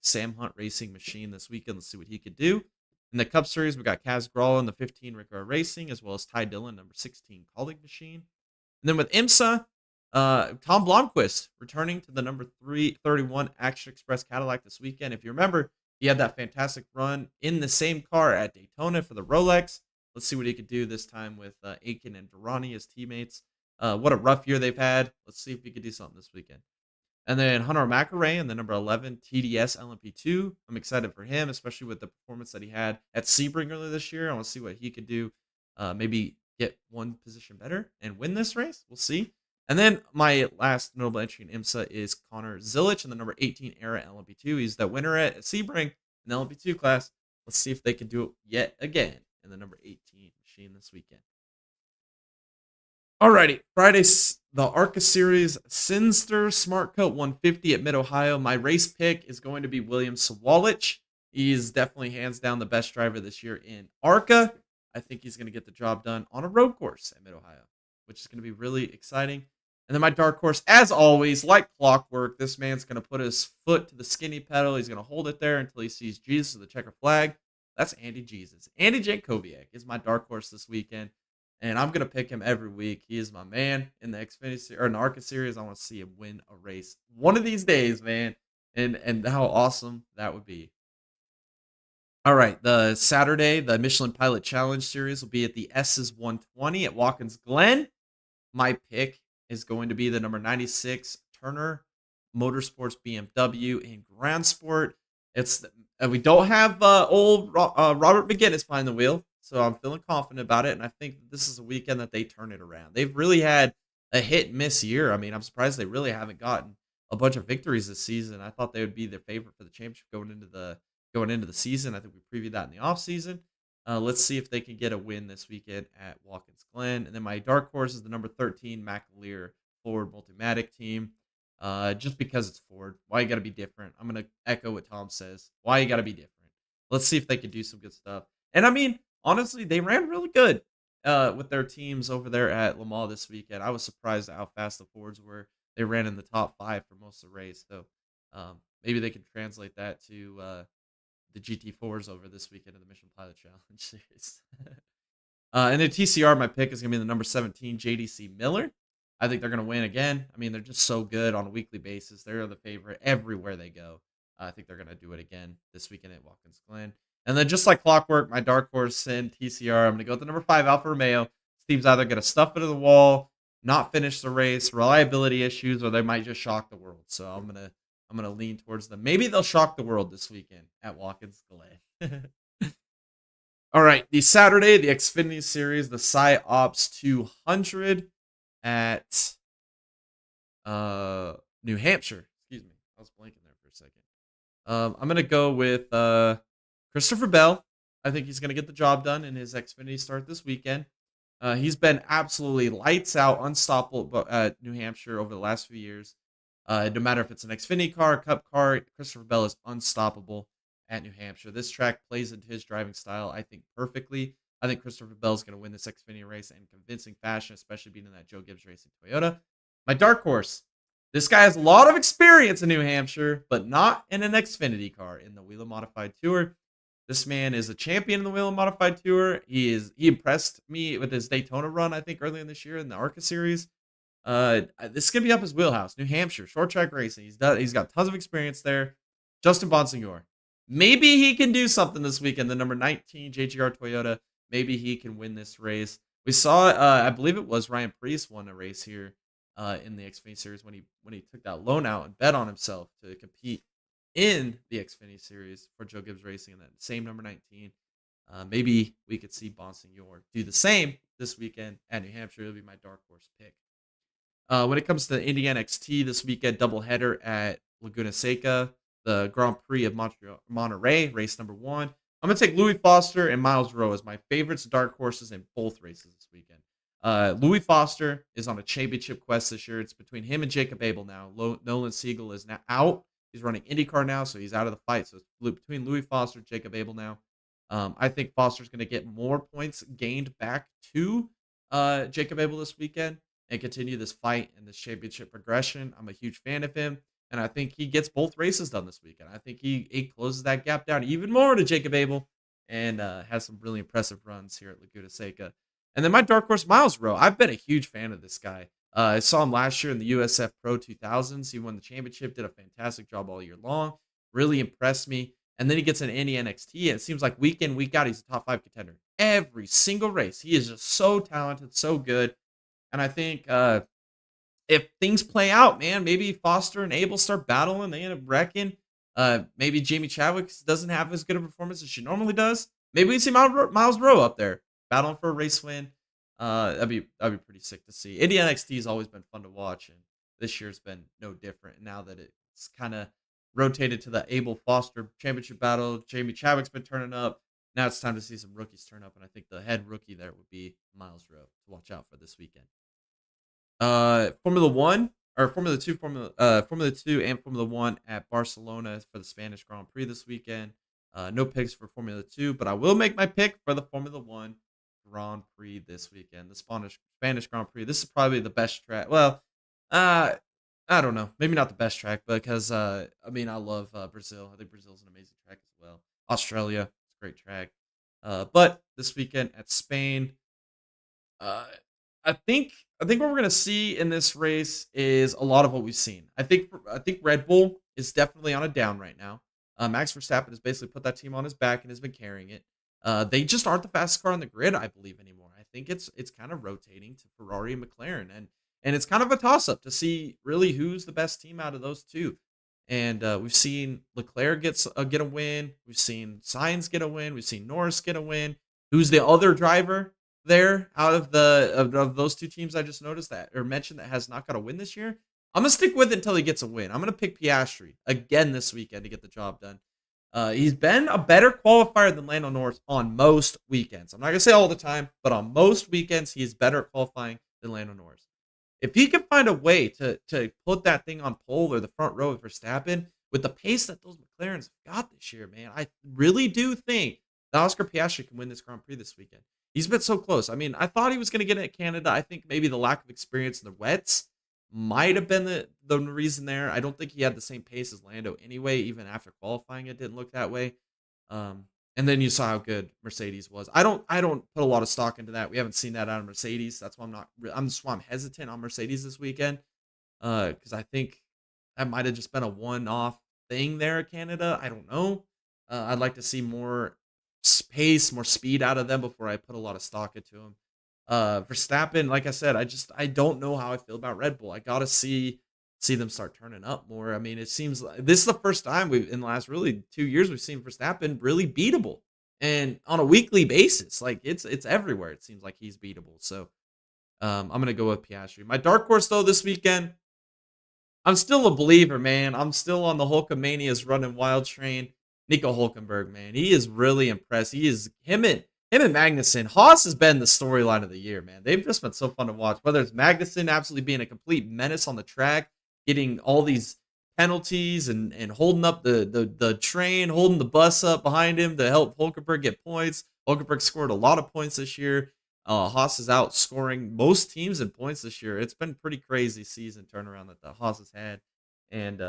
Sam Hunt Racing Machine this weekend. Let's see what he could do. In the Cup Series, we got Kaz Gralla in the 15 Rickard Racing, as well as Ty Dillon, number 16 Colleague Machine. And then with IMSA, Tom Blomqvist returning to the number 331 Action Express Cadillac this weekend. If you remember, he had that fantastic run in the same car at Daytona for the Rolex. Let's see what he could do this time with Aiken and Durrani as teammates. What a rough year they've had. Let's see if he could do something this weekend. And then Hunter McElray in the number 11 TDS LMP2. I'm excited for him, especially with the performance that he had at Sebring earlier this year. I want to see what he could do. Maybe get one position better and win this race. We'll see. And then my last notable entry in IMSA is Connor Zilich in the number 18 Era LMP2. He's the winner at Sebring in the LMP2 class. Let's see if they can do it yet again in the number 18 machine this weekend. Alrighty, Friday's the ARCA Series Sinster Smart Coat 150 at Mid-Ohio. My race pick is going to be William Sawalich. He's definitely hands down the best driver this year in ARCA. I think he's going to get the job done on a road course at Mid-Ohio, which is going to be really exciting. And then my dark horse, as always, like clockwork, this man's going to put his foot to the skinny pedal. He's going to hold it there until he sees Jesus with the checker flag. That's Andy Jesus. Andy Jankowiak is my dark horse this weekend. And I'm gonna pick him every week. He is my man in the Xfinity or in the ARCA Series. I want to see him win a race one of these days, man. And how awesome that would be. All right, the Saturday, the Michelin Pilot Challenge Series will be at the S's 120 at Watkins Glen. My pick is going to be the number 96 Turner Motorsports BMW in Grand Sport. We don't have old Robert McGinnis behind the wheel. So I'm feeling confident about it, and I think this is a weekend that they turn it around. They've really had a hit-and-miss year. I mean, I'm surprised they really haven't gotten a bunch of victories this season. I thought they would be their favorite for the championship going into the season. I think we previewed that in the offseason. Let's see if they can get a win this weekend at Watkins Glen. And then my dark horse is the number 13 McAleer Ford Multimatic team. Just because it's Ford. Why you got to be different? I'm going to echo what Tom says. Why you got to be different? Let's see if they can do some good stuff. And I mean, honestly, they ran really good with their teams over there at Le Mans this weekend. I was surprised at how fast the Fords were. They ran in the top 5 for most of the race. So maybe they can translate that to the GT4s over this weekend in the Mission Pilot Challenge Series. And then TCR, my pick is going to be the number 17 JDC Miller. I think they're going to win again. I mean, they're just so good on a weekly basis. They're the favorite everywhere they go. I think they're going to do it again this weekend at Watkins Glen. And then just like clockwork, my dark horse in TCR, I'm going to go with the number 5, Alfa Romeo. This team's either going to stuff it to the wall, not finish the race, reliability issues, or they might just shock the world. So I'm gonna lean towards them. Maybe they'll shock the world this weekend at Watkins Glen. All right, the Saturday, the Xfinity Series, the Ops 200 at New Hampshire. Excuse me, I was blanking there for a second. I'm gonna go with Christopher Bell. I think he's gonna get the job done in his Xfinity start this weekend. He's been absolutely lights out, unstoppable at New Hampshire over the last few years. No matter if it's an Xfinity car, Cup car, Christopher Bell is unstoppable at New Hampshire. This track plays into his driving style, I think, perfectly. I think Christopher Bell is going to win this Xfinity race in convincing fashion, especially being in that Joe Gibbs Racing Toyota. My dark horse. This guy has a lot of experience in New Hampshire, but not in an Xfinity car in the Whelen Modified Tour. This man is a champion in the Whelen Modified Tour. He impressed me with his Daytona run, I think, earlier in this year in the ARCA series. This is gonna be up his wheelhouse. New Hampshire, short track racing. He's got tons of experience there. Justin Bonsignor. Maybe he can do something this weekend. The number 19 JGR Toyota. Maybe he can win this race. We saw, I believe it was Ryan Preece won a race here in the Xfinity Series when he took that loan out and bet on himself to compete in the Xfinity Series for Joe Gibbs Racing and that same number 19. Maybe we could see Bonsignor do the same this weekend at New Hampshire. It'll be my dark horse pick. When it comes to the Indy NXT this weekend, doubleheader at Laguna Seca, the Grand Prix of Monterey, race number 1. I'm going to take Louis Foster and Miles Rowe as my favorites dark horses in both races this weekend. Louis Foster is on a championship quest this year. It's between him and Jacob Abel now. Nolan Siegel is now out. He's running IndyCar now, so he's out of the fight. So it's between Louis Foster and Jacob Abel now. I think Foster's going to get more points gained back to Jacob Abel this weekend and continue this fight and this championship progression. I'm a huge fan of him, and I think he gets both races done this weekend. I think he closes that gap down even more to Jacob Abel and has some really impressive runs here at Laguna Seca. And then my dark horse, Miles Rowe. I've been a huge fan of this guy. I saw him last year in the USF Pro 2000s. He won the championship, did a fantastic job all year long. Really impressed me. And then he gets an Indy NXT, and it seems like week in, week out, he's a top 5 contender. Every single race. He is just so talented, so good. And I think if things play out, man, maybe Foster and Abel start battling. They end up wrecking. Maybe Jamie Chadwick doesn't have as good a performance as she normally does. Maybe we see Miles Rowe up there battling for a race win. That'd be pretty sick to see. Indy NXT has always been fun to watch, and this year's been no different. Now that it's kind of rotated to the Abel Foster championship battle, Jamie Chadwick's been turning up. Now it's time to see some rookies turn up, and I think the head rookie there would be Miles Rowe to watch out for this weekend. Formula 1 or Formula 2 and Formula 1 at Barcelona for the Spanish Grand Prix this weekend. No picks for Formula 2, but I will make my pick for the Formula 1 Grand Prix this weekend. The Spanish Grand Prix. This is probably the best track. Well, I don't know. Maybe not the best track, because I love Brazil. I think Brazil's an amazing track as well. Australia, it's a great track. But this weekend at Spain, I think what we're gonna see in this race is a lot of what we've seen. I think Red Bull is definitely on a down right now. Max Verstappen has basically put that team on his back and has been carrying it. They just aren't the fastest car on the grid, I believe, anymore. I think it's kind of rotating to Ferrari and McLaren, and it's kind of a toss-up to see really who's the best team out of those two. And we've seen Leclerc get a win. We've seen Sainz get a win. We've seen Norris get a win. Who's the other driver there out of those two teams I just noticed that or mentioned that has not got a win this year? I'm gonna stick with it until he gets a win. I'm gonna pick Piastri again this weekend to get the job done. He's been a better qualifier than Lando Norris on most weekends. I'm not gonna say all the time, but on most weekends he's better at qualifying than Lando Norris. If he can find a way to put that thing on pole or the front row of Verstappen with the pace that those McLarens have got this year, man, I really do think that Oscar Piastri can win this Grand Prix this weekend. He's been so close. I mean, I thought he was going to get it at Canada. I think maybe the lack of experience in the wets might have been the reason there. I don't think he had the same pace as Lando anyway. Even after qualifying, it didn't look that way. And then you saw how good Mercedes was. I don't put a lot of stock into that. We haven't seen that out of Mercedes. That's why I'm hesitant on Mercedes this weekend, because I think that might have just been a one-off thing there at Canada. I don't know. I'd like to see more pace, more speed out of them before I put a lot of stock into them. Verstappen, like I said, I don't know how I feel about Red Bull. I gotta see them start turning up more. I mean, it seems like this is the first time we've in the last really 2 years we've seen Verstappen really beatable and on a weekly basis. Like it's everywhere. It seems like he's beatable. So I'm gonna go with Piastri. My dark horse though this weekend, I'm still a believer, man. I'm still on the Hulkamania's running wild train. Nico Hulkenberg, man, he is really impressed. He is him and Magnussen. Haas has been the storyline of the year, man. They've just been so fun to watch. Whether it's Magnussen absolutely being a complete menace on the track, getting all these penalties and holding up the train, holding the bus up behind him to help Hulkenberg get points. Hulkenberg scored a lot of points this year. Haas is outscoring most teams in points this year. It's been pretty crazy season turnaround that the Haas has had. And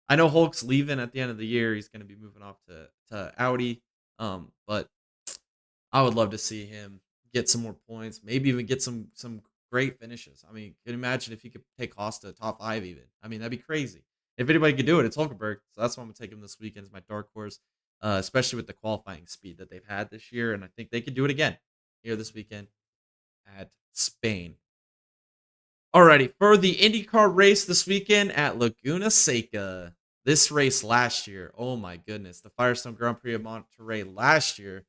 I know Hulk's leaving at the end of the year. He's going to be moving off to Audi. But I would love to see him get some more points, maybe even get some great finishes. I mean, can you imagine if he could take Haas to top 5 even? I mean, that'd be crazy. If anybody could do it, it's Hulkenberg. So that's why I'm going to take him this weekend as my dark horse, especially with the qualifying speed that they've had this year. And I think they could do it again here this weekend at Spain. Alrighty, for the IndyCar race this weekend at Laguna Seca. This race last year, oh my goodness, the Firestone Grand Prix of Monterey last year.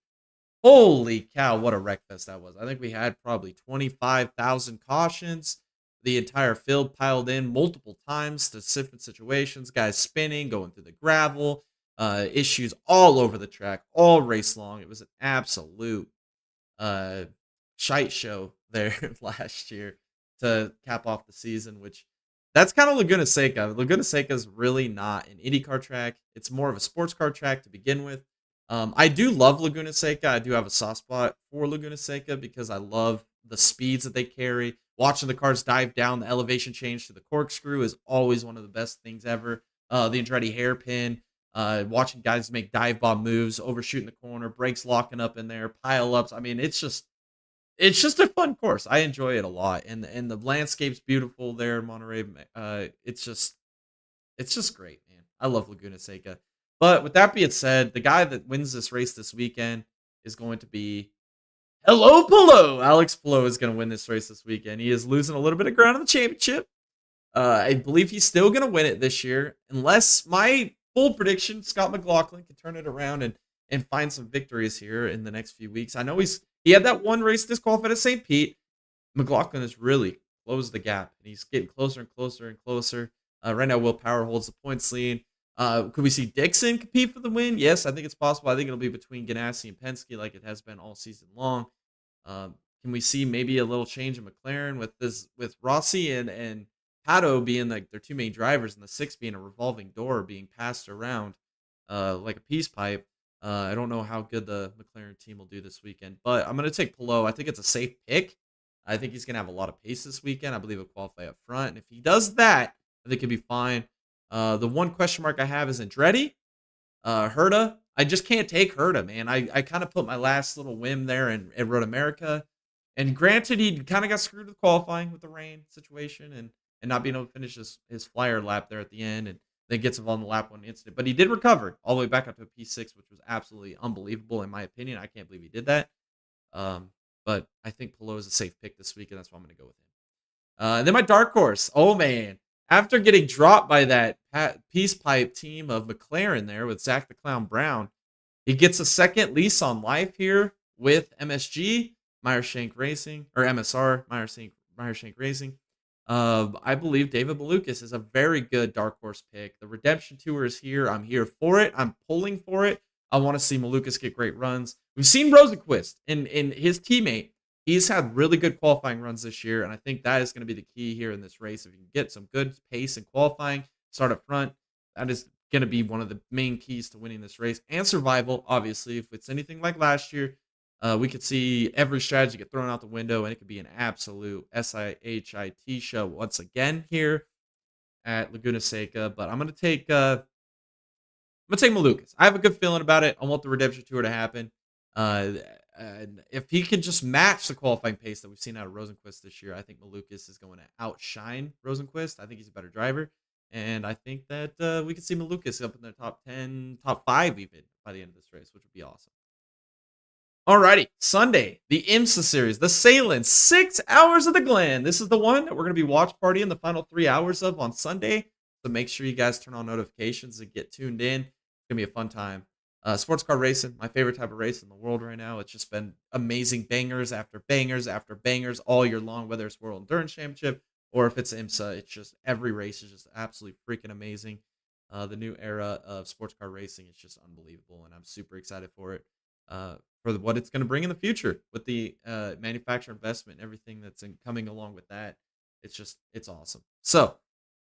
Holy cow, what a wreck fest that was. I think we had probably 25,000 cautions. The entire field piled in multiple times to different situations, guys spinning, going through the gravel, issues all over the track, all race long. It was an absolute shite show there last year to cap off the season, which that's kind of Laguna Seca. Laguna Seca is really not an IndyCar track. It's more of a sports car track to begin with. I do love Laguna Seca. I do have a soft spot for Laguna Seca because I love the speeds that they carry. Watching the cars dive down, the elevation change to the corkscrew is always one of the best things ever. The Andretti hairpin, watching guys make dive bomb moves, overshooting the corner, brakes locking up in there, pile ups. I mean, it's just a fun course. I enjoy it a lot, and the landscape's beautiful there in Monterey. It's just great, man. I love Laguna Seca. But with that being said, the guy that wins this race this weekend is going to be Hello Polo. Alex Palou is going to win this race this weekend. He is losing a little bit of ground in the championship. I believe he's still going to win it this year, unless my full prediction, Scott McLaughlin, can turn it around and find some victories here in the next few weeks. I know he had that one race disqualified at St. Pete. McLaughlin has really closed the gap, and he's getting closer and closer and closer. Right now, Will Power holds the points lead. Could we see Dixon compete for the win? Yes, I think it's possible. I think it'll be between Ganassi and Penske like it has been all season long. Can we see maybe a little change in McLaren with Rossi and Pato being like their two main drivers and the six being a revolving door being passed around like a peace pipe? I don't know how good the McLaren team will do this weekend, but I'm going to take Palou. I think it's a safe pick. I think he's going to have a lot of pace this weekend. I believe he'll qualify up front. And if he does that, I think he'll be fine. The one question mark I have is Andretti. Herta. I just can't take Herta, man. I kind of put my last little whim there in Road America. And granted, he kind of got screwed with qualifying with the rain situation and not being able to finish his flyer lap there at the end. And then gets involved in the lap one incident. But he did recover all the way back up to a P6, which was absolutely unbelievable in my opinion. I can't believe he did that. But I think Palou is a safe pick this week, and that's why I'm going to go with him. And then my dark horse. Oh, man. After getting dropped by that peace pipe team of McLaren there with Zach the Clown Brown, he gets a second lease on life here with MSG, Meyer-Shank Racing, or MSR, Meyer-Shank Racing. I believe David Malukas is a very good dark horse pick. The Redemption Tour is here. I'm here for it. I'm pulling for it. I want to see Malukas get great runs. We've seen Rosenquist and his teammate. He's had really good qualifying runs this year, and I think that is going to be the key here in this race. If you can get some good pace in qualifying, start up front, that is going to be one of the main keys to winning this race. And survival, obviously. If it's anything like last year, we could see every strategy get thrown out the window, and it could be an absolute SIHIT show once again here at Laguna Seca. But I'm going to take Malukas. I have a good feeling about it. I want the Redemption Tour to happen. And if he can just match the qualifying pace that we've seen out of Rosenquist this year, I think Malukas is going to outshine Rosenquist. I think he's a better driver. And I think that we could see Malukas up in the top 10, top 5 even by the end of this race, which would be awesome. Alrighty, Sunday, the IMSA series, the Salem, 6 hours of the Glen. This is the one that we're going to be watch partying the final 3 hours of on Sunday. So make sure you guys turn on notifications and get tuned in. It's going to be a fun time. Sports car racing, my favorite type of race in the world right now. It's just been amazing bangers after bangers after bangers all year long, whether it's World Endurance Championship or if it's IMSA. It's just every race is just absolutely freaking amazing. The new era of sports car racing is just unbelievable, and I'm super excited for it. For what it's going to bring in the future with the manufacturer investment and everything that's coming along with that. It's awesome. So,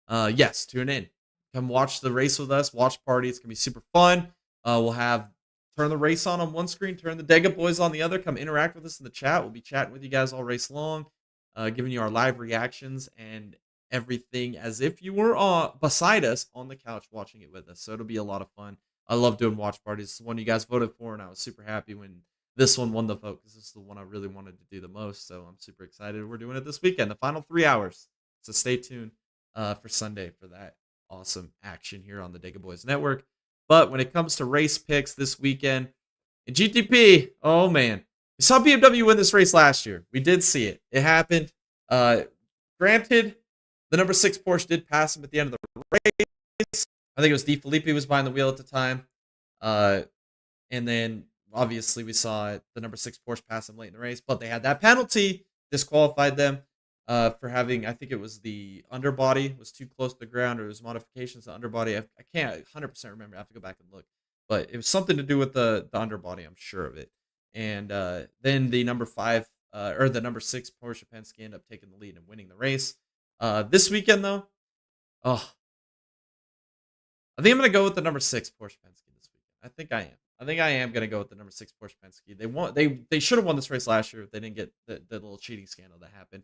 yes, tune in. Come watch the race with us. Watch party. It's going to be super fun. We'll have turn the race on one screen, turn the Dega boys on the other. Come interact with us in the chat. We'll be chatting with you guys all race long, giving you our live reactions and everything as if you were beside us on the couch watching it with us. So it'll be a lot of fun. I love doing watch parties. It's the one you guys voted for, and I was super happy when this one won the vote because this is the one I really wanted to do the most. So I'm super excited. We're doing it this weekend, the final 3 hours. So stay tuned for Sunday for that awesome action here on the Dega Boys Network. But when it comes to race picks this weekend, in GTP, oh man, we saw BMW win this race last year. We did see it. It happened. Granted, the number 6 Porsche did pass him at the end of the race. I think it was De Filippi was behind the wheel at the time. And then obviously we saw the number 6 Porsche pass him late in the race, but they had that penalty, disqualified them for having, I think it was the underbody was too close to the ground, or it was modifications to the underbody. I can't 100% remember. I have to go back and look. But it was something to do with the underbody, I'm sure of it. And then the number 5 or the number 6 Porsche Penske ended up taking the lead and winning the race. This weekend though, I think I'm going to go with the number 6 Porsche Penske this weekend. I think I am going to go with the number 6 Porsche Penske. They should have won this race last year if they didn't get the little cheating scandal that happened.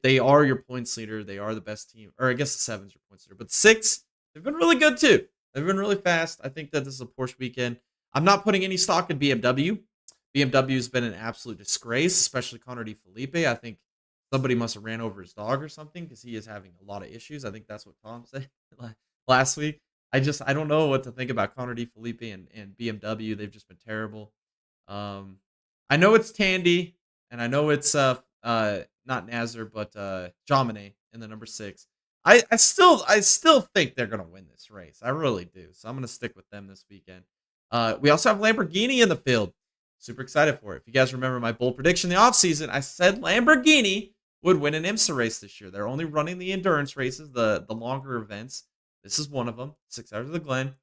They are your points leader. They are the best team, or I guess the 7's your points leader. But 6, they've been really good too. They've been really fast. I think that this is a Porsche weekend. I'm not putting any stock in BMW. BMW has been an absolute disgrace, especially Connor De Filippi. I think somebody must have ran over his dog or something because he is having a lot of issues. I think that's what Tom said last week. I don't know what to think about Connor De Filippi and BMW. They've just been terrible. I know it's Tandy, and I know it's not Nazar, but Jomine in the number 6. I still think they're gonna win this race. I really do. So I'm gonna stick with them this weekend. We also have Lamborghini in the field. Super excited for it. If you guys remember my bold prediction in the offseason, I said Lamborghini would win an IMSA race this year. They're only running the endurance races, the longer events. This is one of them, 6 hours of the Glen.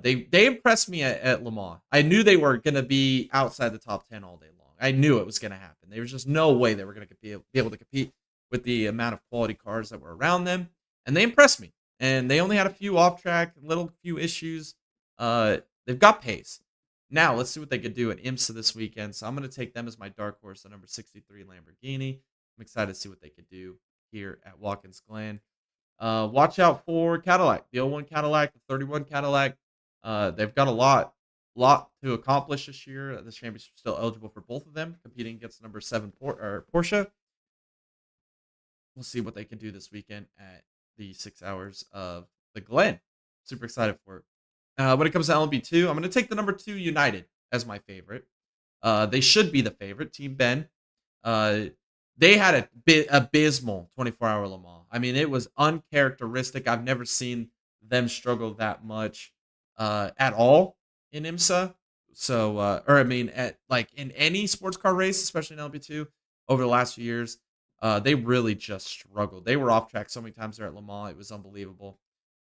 They impressed me at Le Mans. I knew they were going to be outside the top 10 all day long. I knew it was going to happen. There was just no way they were going to be able to compete with the amount of quality cars that were around them. And they impressed me. And they only had a few off-track, few issues. They've got pace. Now, let's see what they could do at IMSA this weekend. So I'm going to take them as my dark horse, the number 63 Lamborghini. I'm excited to see what they could do here at Watkins Glen. Watch out for Cadillac, the 01 Cadillac, the 31 Cadillac. They've got a lot to accomplish this year. The championship is still eligible for both of them, competing against number 7 Porsche. We'll see what they can do this weekend at the 6 hours of the Glen. Super excited for it. When it comes to LMP2, I'm going to take the number 2 United as my favorite. They should be the favorite. Team Ben. They had a abysmal 24-hour Le Mans. I mean, it was uncharacteristic. I've never seen them struggle that much at all in IMSA. So, in any sports car race, especially in LMP2, over the last few years, they really just struggled. They were off track so many times there at Le Mans. It was unbelievable.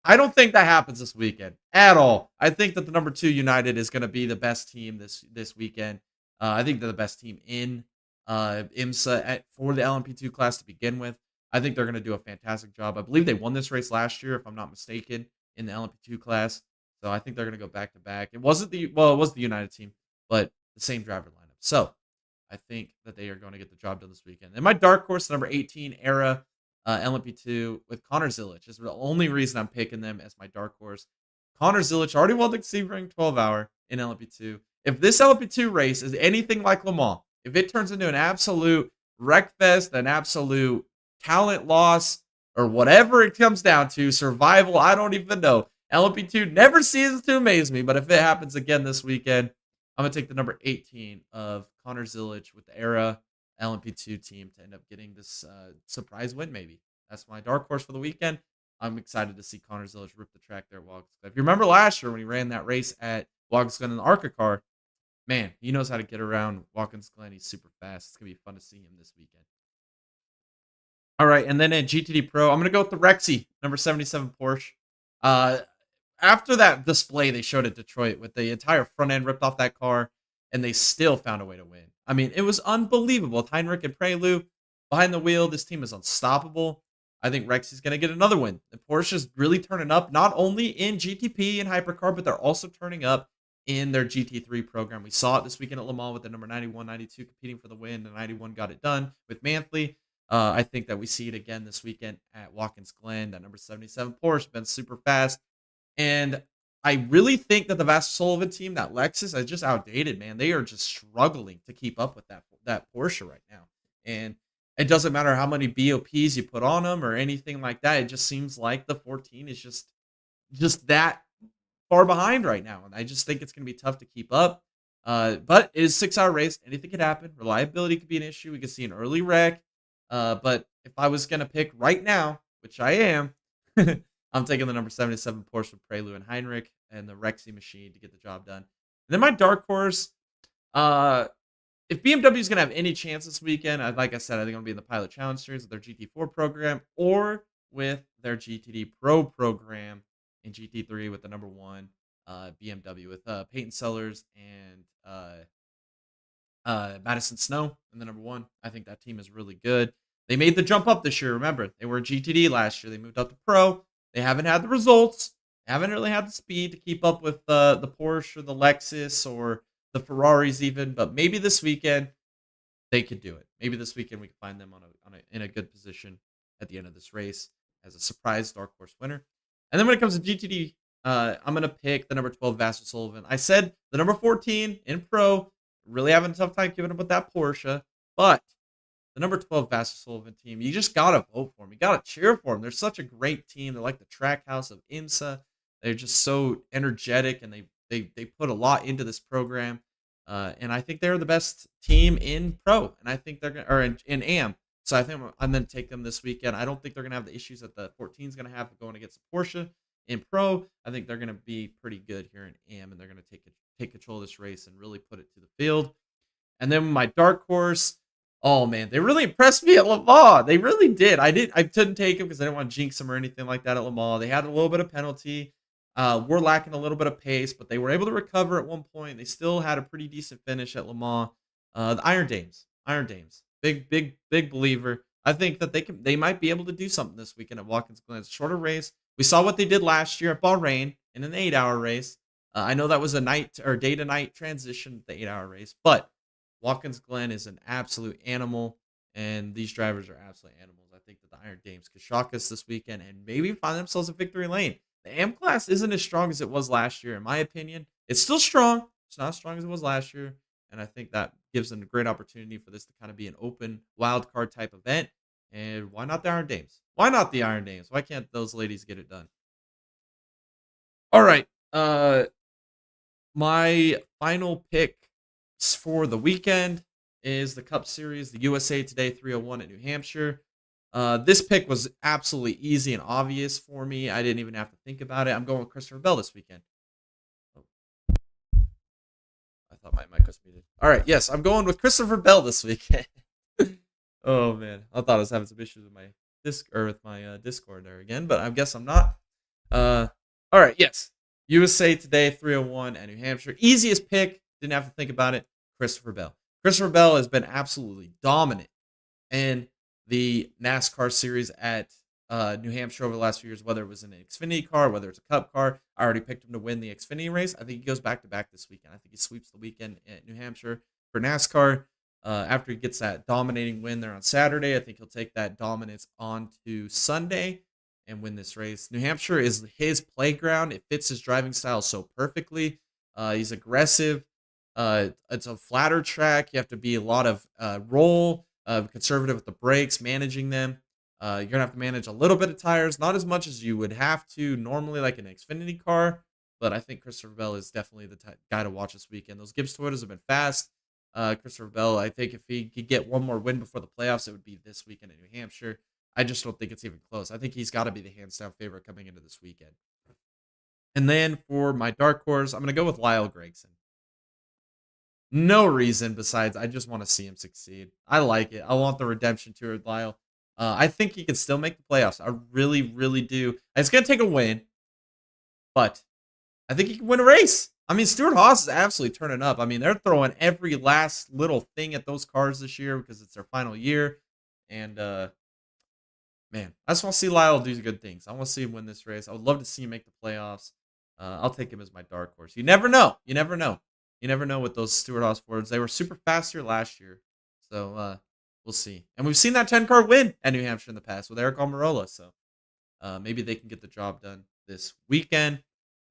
I don't think that happens this weekend at all. I think that the number 2 United is going to be the best team this weekend. I think they're the best team in IMSA for the LMP2 class to begin with. I think they're going to do a fantastic job. I believe they won this race last year, if I'm not mistaken, in the LMP2 class. So I think they're going to go back to back. It was the United team, but the same driver lineup. So I think that they are going to get the job done this weekend. And my dark horse, number 18 Era LMP2 with Connor Zilic is the only reason I'm picking them as my dark horse. Connor Zilic already won the Sebring 12-hour in LMP2. If this LMP2 race is anything like Le Mans, if it turns into an absolute wreckfest, an absolute talent loss, or whatever it comes down to, survival, I don't even know. LMP2 never ceases to amaze me, but if it happens again this weekend, I'm going to take the number 18 of Connor Zilic with the Era LMP2 team to end up getting this surprise win, maybe. That's my dark horse for the weekend. I'm excited to see Connor Zilic rip the track there at Watkins Glen. If you remember last year when he ran that race at Watkins Glen in the ARCA car, man, he knows how to get around Watkins Glen. He's super fast. It's going to be fun to see him this weekend. All right, and then at GTD Pro, I'm going to go with the Rexy, number 77 Porsche. After that display they showed at Detroit with the entire front end ripped off that car, and they still found a way to win. I mean, it was unbelievable. With Heinrich and Prelude behind the wheel, this team is unstoppable. I think Rexy's going to get another win. The Porsche's really turning up, not only in GTP and Hypercar, but they're also turning up in their GT3 program. We saw it this weekend at Le Mans with the number 91, 92 competing for the win. The 91 got it done with Manthey. I think that we see it again this weekend at Watkins Glen. That number 77 Porsche been super fast. And I really think that the Vasser Sullivan team, that Lexus, is just outdated, man. They are just struggling to keep up with that Porsche right now. And it doesn't matter how many BOPs you put on them or anything like that. It just seems like the 14 is just that far behind right now. And I just think it's going to be tough to keep up. But it is a 6-hour race. Anything could happen. Reliability could be an issue. We could see an early wreck. But if I was going to pick right now, which I am, I'm taking the number 77 Porsche with Prelude and Heinrich and the Rexy machine to get the job done. And then my dark horse, if BMW is going to have any chance this weekend, like I said, I think I'm going to be in the Pilot Challenge Series with their GT4 program or with their GTD Pro program in GT3 with the number 1 BMW with Peyton Sellers and Madison Snow in the number 1. I think that team is really good. They made the jump up this year. Remember, they were GTD last year. They moved up to Pro. They haven't had the results. They haven't really had the speed to keep up with the Porsche or the Lexus or the Ferraris even. But maybe this weekend they could do it. Maybe this weekend we can find them in a good position at the end of this race as a surprise dark horse winner. And then when it comes to GTD, I'm going to pick the number 12 Vasser Sullivan. I said the number 14 in Pro, really having a tough time giving up with that Porsche. But the number 12 Vasser Sullivan team, you just got to vote for them. You got to cheer for them. They're such a great team. They're like the track house of IMSA. They're just so energetic, and they put a lot into this program. And I think they're the best team in Pro. And I think they're going to, or in AM. So I think I'm going to take them this weekend. I don't think they're going to have the issues that the 14 is going to have going against the Porsche in Pro. I think they're going to be pretty good here in AM, and they're going to take control of this race and really put it to the field. And then my dark horse, oh man, they really impressed me at Le Mans. They really did. I couldn't take them because I didn't want to jinx them or anything like that at Le Mans. They had a little bit of penalty. We're lacking a little bit of pace, but they were able to recover at one point. They still had a pretty decent finish at Le Mans. The Iron Dames, big believer. I think that they might be able to do something this weekend at Watkins Glen. It's a shorter race. We saw what they did last year at Bahrain in an 8-hour race. I know that was a night or day to night transition, the 8-hour race, but Watkins Glen is an absolute animal, and these drivers are absolute animals. I think that the Iron Dames could shock us this weekend and maybe find themselves a victory lane. The AM class isn't as strong as it was last year, in my opinion. It's still strong. It's not as strong as it was last year, and I think that gives them a great opportunity for this to kind of be an open wild card type event. And why not the Iron Dames? Why not the Iron Dames? Why can't those ladies get it done? All right. My final pick for the weekend is the Cup Series, the USA Today 301 at New Hampshire. This pick was absolutely easy and obvious for me. I didn't even have to think about it. I'm going with Christopher Bell this weekend. Oh. I thought my mic was muted. All right, yes, I'm going with Christopher Bell this weekend. Oh man, I thought I was having some issues with my Discord there again, but I guess I'm not. All right, yes, USA Today 301 at New Hampshire. Easiest pick. Didn't have to think about it. Christopher Bell. Christopher Bell has been absolutely dominant in the NASCAR series at New Hampshire over the last few years, whether it was in an Xfinity car, whether it's a Cup car. I already picked him to win the Xfinity race. I think he goes back-to-back this weekend. I think he sweeps the weekend at New Hampshire for NASCAR. After he gets that dominating win there on Saturday, I think he'll take that dominance on to Sunday and win this race. New Hampshire is his playground. It fits his driving style so perfectly. He's aggressive. It's a flatter track. You have to be a lot of conservative with the brakes, managing them. You're going to have to manage a little bit of tires, not as much as you would have to normally like an Xfinity car. but I think Christopher Bell is definitely the guy to watch this weekend. Those Gibbs Toyotas have been fast. Christopher Bell, I think if he could get one more win before the playoffs, it would be this weekend in New Hampshire. I just don't think it's even close. I think he's got to be the hands down favorite coming into this weekend. And then for my dark horse, I'm going to go with Lyle Gregson. No reason besides I just want to see him succeed. I like it. I want the redemption tour with Lyle. I think he can still make the playoffs. I really, really do. It's going to take a win, but I think he can win a race. I mean, Stuart Haas is absolutely turning up. I mean, they're throwing every last little thing at those cars this year because it's their final year. And, man, I just want to see Lyle do good things. I want to see him win this race. I would love to see him make the playoffs. I'll take him as my dark horse. You never know. You never know. You never know with those Stuart Haas Fords. They were super fast here last year. So, we'll see. And we've seen that 10-car win at New Hampshire in the past with Eric Almirola. So, maybe they can get the job done this weekend.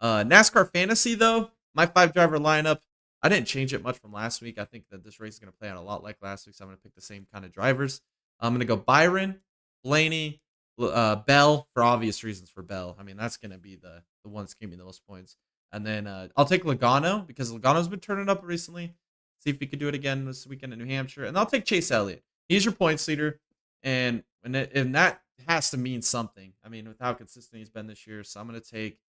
NASCAR Fantasy, though, my 5-driver lineup, I didn't change it much from last week. I think that this race is going to play out a lot like last week, so I'm going to pick the same kind of drivers. I'm going to go Byron, Blaney, Bell, for obvious reasons for Bell. I mean, that's going to be the one that's giving me the most points. And then I'll take Logano because Logano's been turning up recently. See if he could do it again this weekend in New Hampshire. And I'll take Chase Elliott. He's your points leader, and that has to mean something. I mean, with how consistent he's been this year. So I'm going to take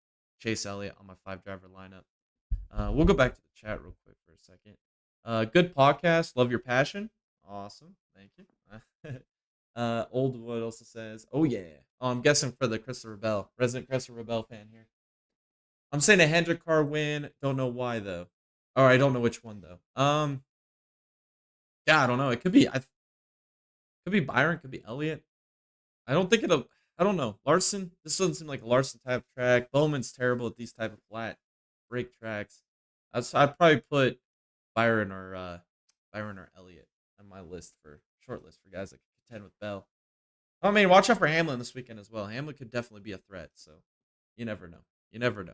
Chase Elliott on my 5-driver lineup. We'll go back to the chat real quick for a second. Good podcast. Love your passion. Awesome. Thank you. Old Wood also says, oh, yeah. Oh, I'm guessing for the Christopher Bell. Resident Christopher Bell fan here. I'm saying a Hendrick car win. Don't know why, though. Or I don't know which one, though. Yeah, I don't know. It could be Byron. Could be Elliott. I don't know. Larson. This doesn't seem like a Larson type of track. Bowman's terrible at these type of flat brake tracks. I'd probably put Byron or Elliott on my list for short list for guys that can contend with Bell. I mean, watch out for Hamlin this weekend as well. Hamlin could definitely be a threat. So you never know. You never know.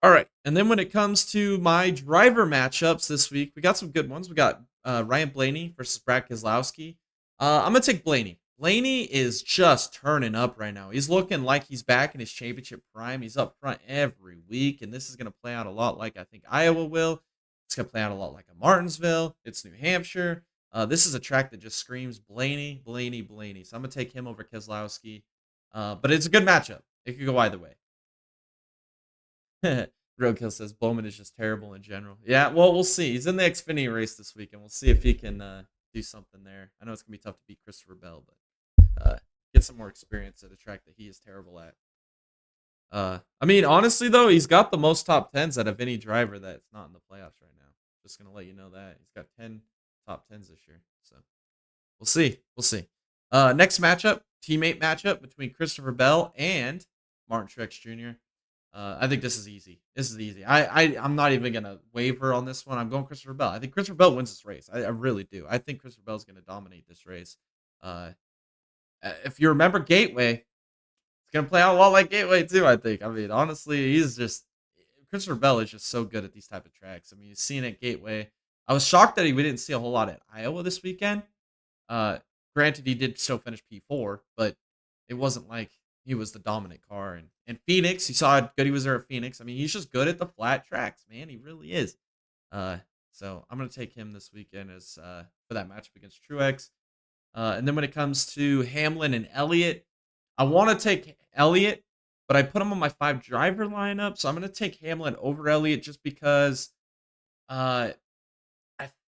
All right, and then when it comes to my driver matchups this week, we got some good ones. We got Ryan Blaney versus Brad Keselowski. I'm going to take Blaney. Blaney is just turning up right now. He's looking like he's back in his championship prime. He's up front every week, and this is going to play out a lot like I think Iowa will. It's going to play out a lot like a Martinsville. It's New Hampshire. This is a track that just screams Blaney, Blaney, Blaney. So I'm going to take him over Keselowski. But it's a good matchup. It could go either way. Roadkill says Bowman is just terrible in general. Yeah, well, we'll see. He's in the Xfinity race this week, and we'll see if he can do something there. I know it's going to be tough to beat Christopher Bell, but get some more experience at a track that he is terrible at. I mean, honestly, though, he's got the most top 10s out of any driver that's not in the playoffs right now. Just going to let you know that. He's got 10 top 10s this year. So we'll see. We'll see. Next matchup, teammate matchup between Christopher Bell and Martin Truex Jr. I think this is easy. This is easy. I'm not even going to waver on this one. I'm going Christopher Bell. I think Christopher Bell wins this race. I really do. I think Christopher Bell is going to dominate this race. If you remember Gateway, it's going to play out a lot like Gateway too, I think. I mean, honestly, Christopher Bell is just so good at these type of tracks. I mean, you've seen it Gateway. I was shocked that we didn't see a whole lot at Iowa this weekend. Granted, he did still finish P4, but it wasn't like he was the dominant car. And Phoenix, you saw how good he was there at Phoenix. I mean, he's just good at the flat tracks, man. He really is. So I'm going to take him this weekend as for that matchup against Truex. And then when it comes to Hamlin and Elliott, I want to take Elliott, but I put him on my 5-driver lineup. So I'm going to take Hamlin over Elliott just because I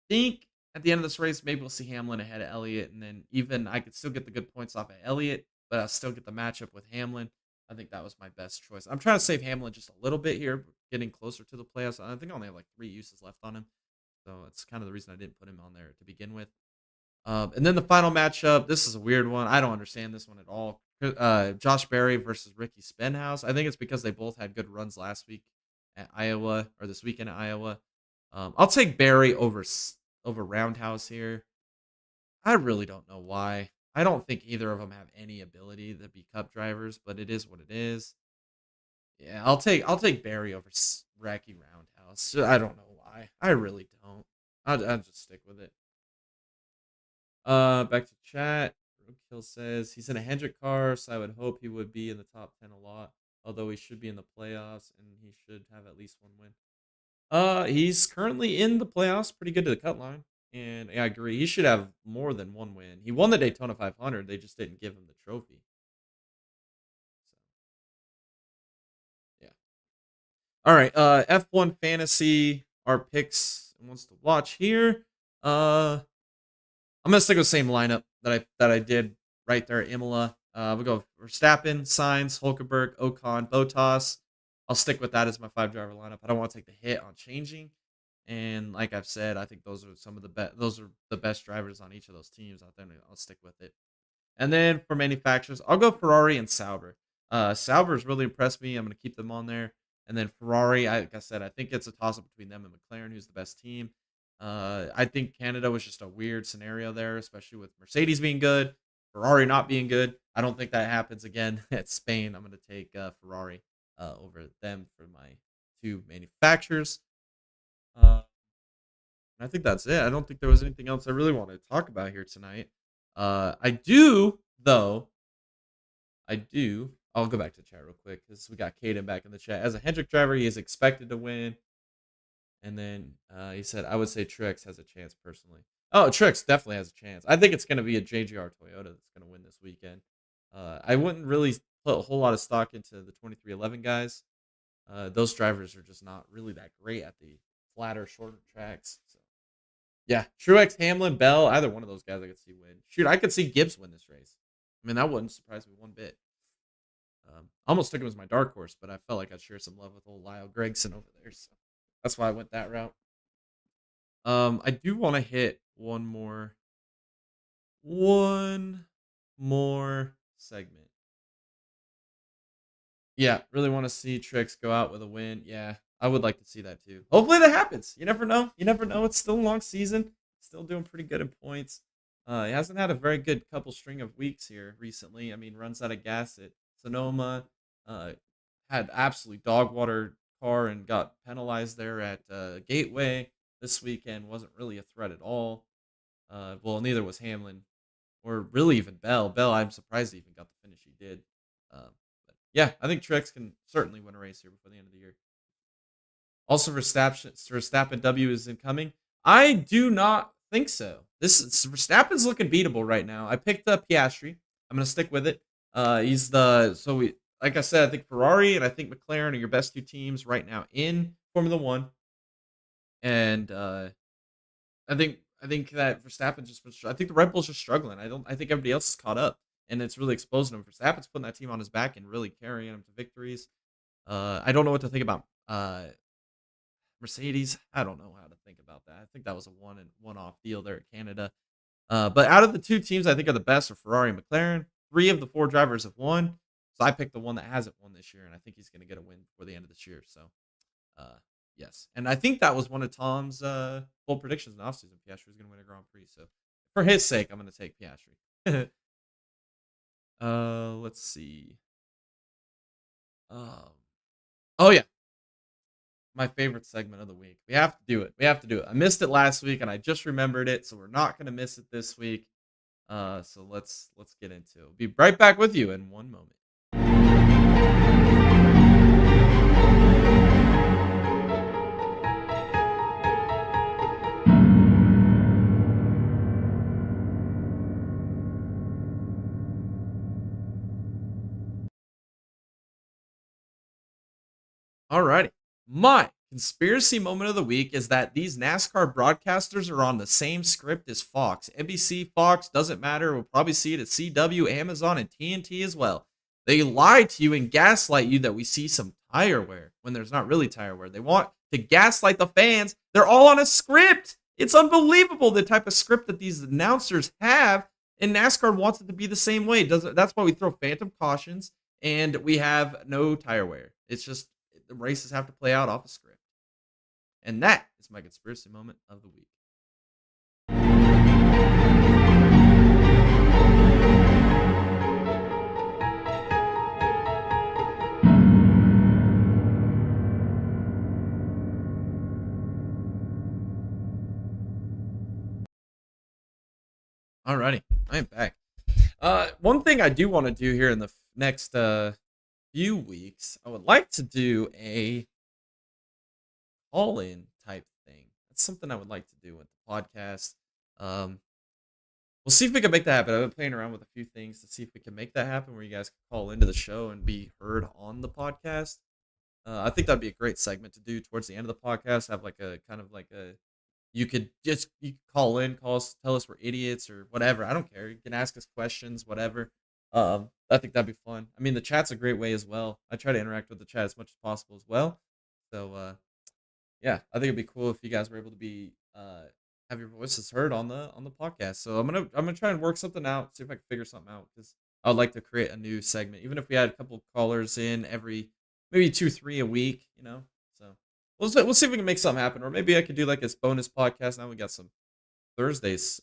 think at the end of this race, maybe we'll see Hamlin ahead of Elliott. And then even I could still get the good points off of Elliott, but I'll still get the matchup with Hamlin. I think that was my best choice. I'm trying to save Hamlin just a little bit here, getting closer to the playoffs. I think I only have like 3 uses left on him. So it's kind of the reason I didn't put him on there to begin with. And then the final matchup, this is a weird one. I don't understand this one at all. Josh Berry versus Ricky Spenhouse. I think it's because they both had good runs last week at Iowa, or this weekend at Iowa. I'll take Berry over Roundhouse here. I really don't know why. I don't think either of them have any ability to be Cup drivers, but it is what it is. Yeah, I'll take Berry over Racky Roundhouse. I don't know why. I really don't. I'll just stick with it. Back to chat. Roadkill says he's in a Hendrick car, so I would hope he would be in the top 10 a lot. although he should be in the playoffs and he should have at least one win. He's currently in the playoffs, pretty good to the cut line. And I agree. He should have more than one win. He won the Daytona 500. They just didn't give him the trophy. So, yeah. All right. F1 Fantasy, our picks and wants to watch here. I'm gonna stick with the same lineup that I did right there at Imola. We'll go Verstappen, Sainz, Hulkenberg, Ocon, Bottas. I'll stick with that as my 5-driver lineup. I don't want to take the hit on changing. And like I've said, I think those are some of the best. Those are the best drivers on each of those teams out there. And I'll stick with it. And then for manufacturers, I'll go Ferrari and Sauber. Sauber's really impressed me. I'm going to keep them on there. And then Ferrari, like I said, I think it's a toss up between them and McLaren, who's the best team. I think Canada was just a weird scenario there, especially with Mercedes being good, Ferrari not being good. I don't think that happens again at Spain. I'm going to take Ferrari over them for my 2 manufacturers. I think that's it. I don't think there was anything else I really wanted to talk about here tonight. I do, though. I'll go back to chat real quick because we got Caden back in the chat. As a Hendrick driver, he is expected to win. And then he said, I would say Truex has a chance personally. Oh, Truex definitely has a chance. I think it's going to be a JGR Toyota that's going to win this weekend. I wouldn't really put a whole lot of stock into the 2311 guys. Those drivers are just not really that great at the flatter, shorter tracks. So, yeah, Truex, Hamlin, Bell, either one of those guys I could see win. Shoot, I could see Gibbs win this race. I mean, that wouldn't surprise me one bit. I almost took him as my dark horse, but I felt like I'd share some love with old Lyle Gregson over there. So that's why I went that route. I do want to hit one more segment. Yeah, really want to see Trix go out with a win. Yeah, I would like to see that too. Hopefully that happens. You never know. It's still a long season. Still doing pretty good in points. He hasn't had a very good couple string of weeks here recently. I mean, runs out of gas at Sonoma. Had absolutely dog water car and got penalized there at Gateway. This weekend wasn't really a threat at all. Well, neither was Hamlin or really even Bell. Bell, I'm surprised he even got the finish he did. But yeah, I think Truex can certainly win a race here before the end of the year. Also, Verstappen W is incoming. I do not think so. Verstappen's looking beatable right now. I picked up Piastri. I'm gonna stick with it. Like I said, I think Ferrari and I think McLaren are your best 2 teams right now in Formula One. And I think that Verstappen's I think the Red Bull's just struggling. I think everybody else is caught up, and it's really exposing him. Verstappen's putting that team on his back and really carrying him to victories. I don't know what to think about Mercedes. I don't know how to think about that. I think that was a one-off deal there at Canada. But out of the 2 teams I think are the best are Ferrari and McLaren. 3 of the 4 drivers have won. So I picked the one that hasn't won this year, and I think he's going to get a win before the end of this year. So, yes. And I think that was one of Tom's bold predictions in the offseason. Piastri was going to win a Grand Prix. So, for his sake, I'm going to take Piastri. Let's see. Oh, yeah. My favorite segment of the week. We have to do it. I missed it last week, and I just remembered it, so we're not going to miss it this week. So let's get into it. We'll be right back with you in one moment. Alrighty. My conspiracy moment of the week is that these NASCAR broadcasters are on the same script as Fox. NBC, Fox, doesn't matter. We'll probably see it at CW, Amazon, and TNT as well. They lie to you and gaslight you that we see some tire wear when there's not really tire wear. They want to gaslight the fans. They're all on a script. It's unbelievable the type of script that these announcers have, and NASCAR wants it to be the same way. That's why we throw phantom cautions and we have no tire wear. It's just the races have to play out off a script. And that is my conspiracy moment of the week. Alrighty, I am back. One thing I do want to do here in the next few weeks, I would like to do a call-in type thing. That's something I would like to do with the podcast. Um, we'll see if we can make that happen. I've been playing around with a few things to see if we can make that happen, where you guys can call into the show and be heard on the podcast. I think that'd be a great segment to do towards the end of the podcast. Have like a kind of like a you could call in, call us, tell us we're idiots or whatever. I don't care. You can ask us questions, whatever. I think that'd be fun. I mean, the chat's a great way as well. I try to interact with the chat as much as possible as well. So yeah, I think it'd be cool if you guys were able to be have your voices heard on the podcast. So I'm gonna try and work something out, see if I can figure something out, because I would like to create a new segment, even if we had a couple callers in every maybe 2-3 a week, So we'll see if we can make something happen, or maybe I could do like this bonus podcast. Now we got some Thursdays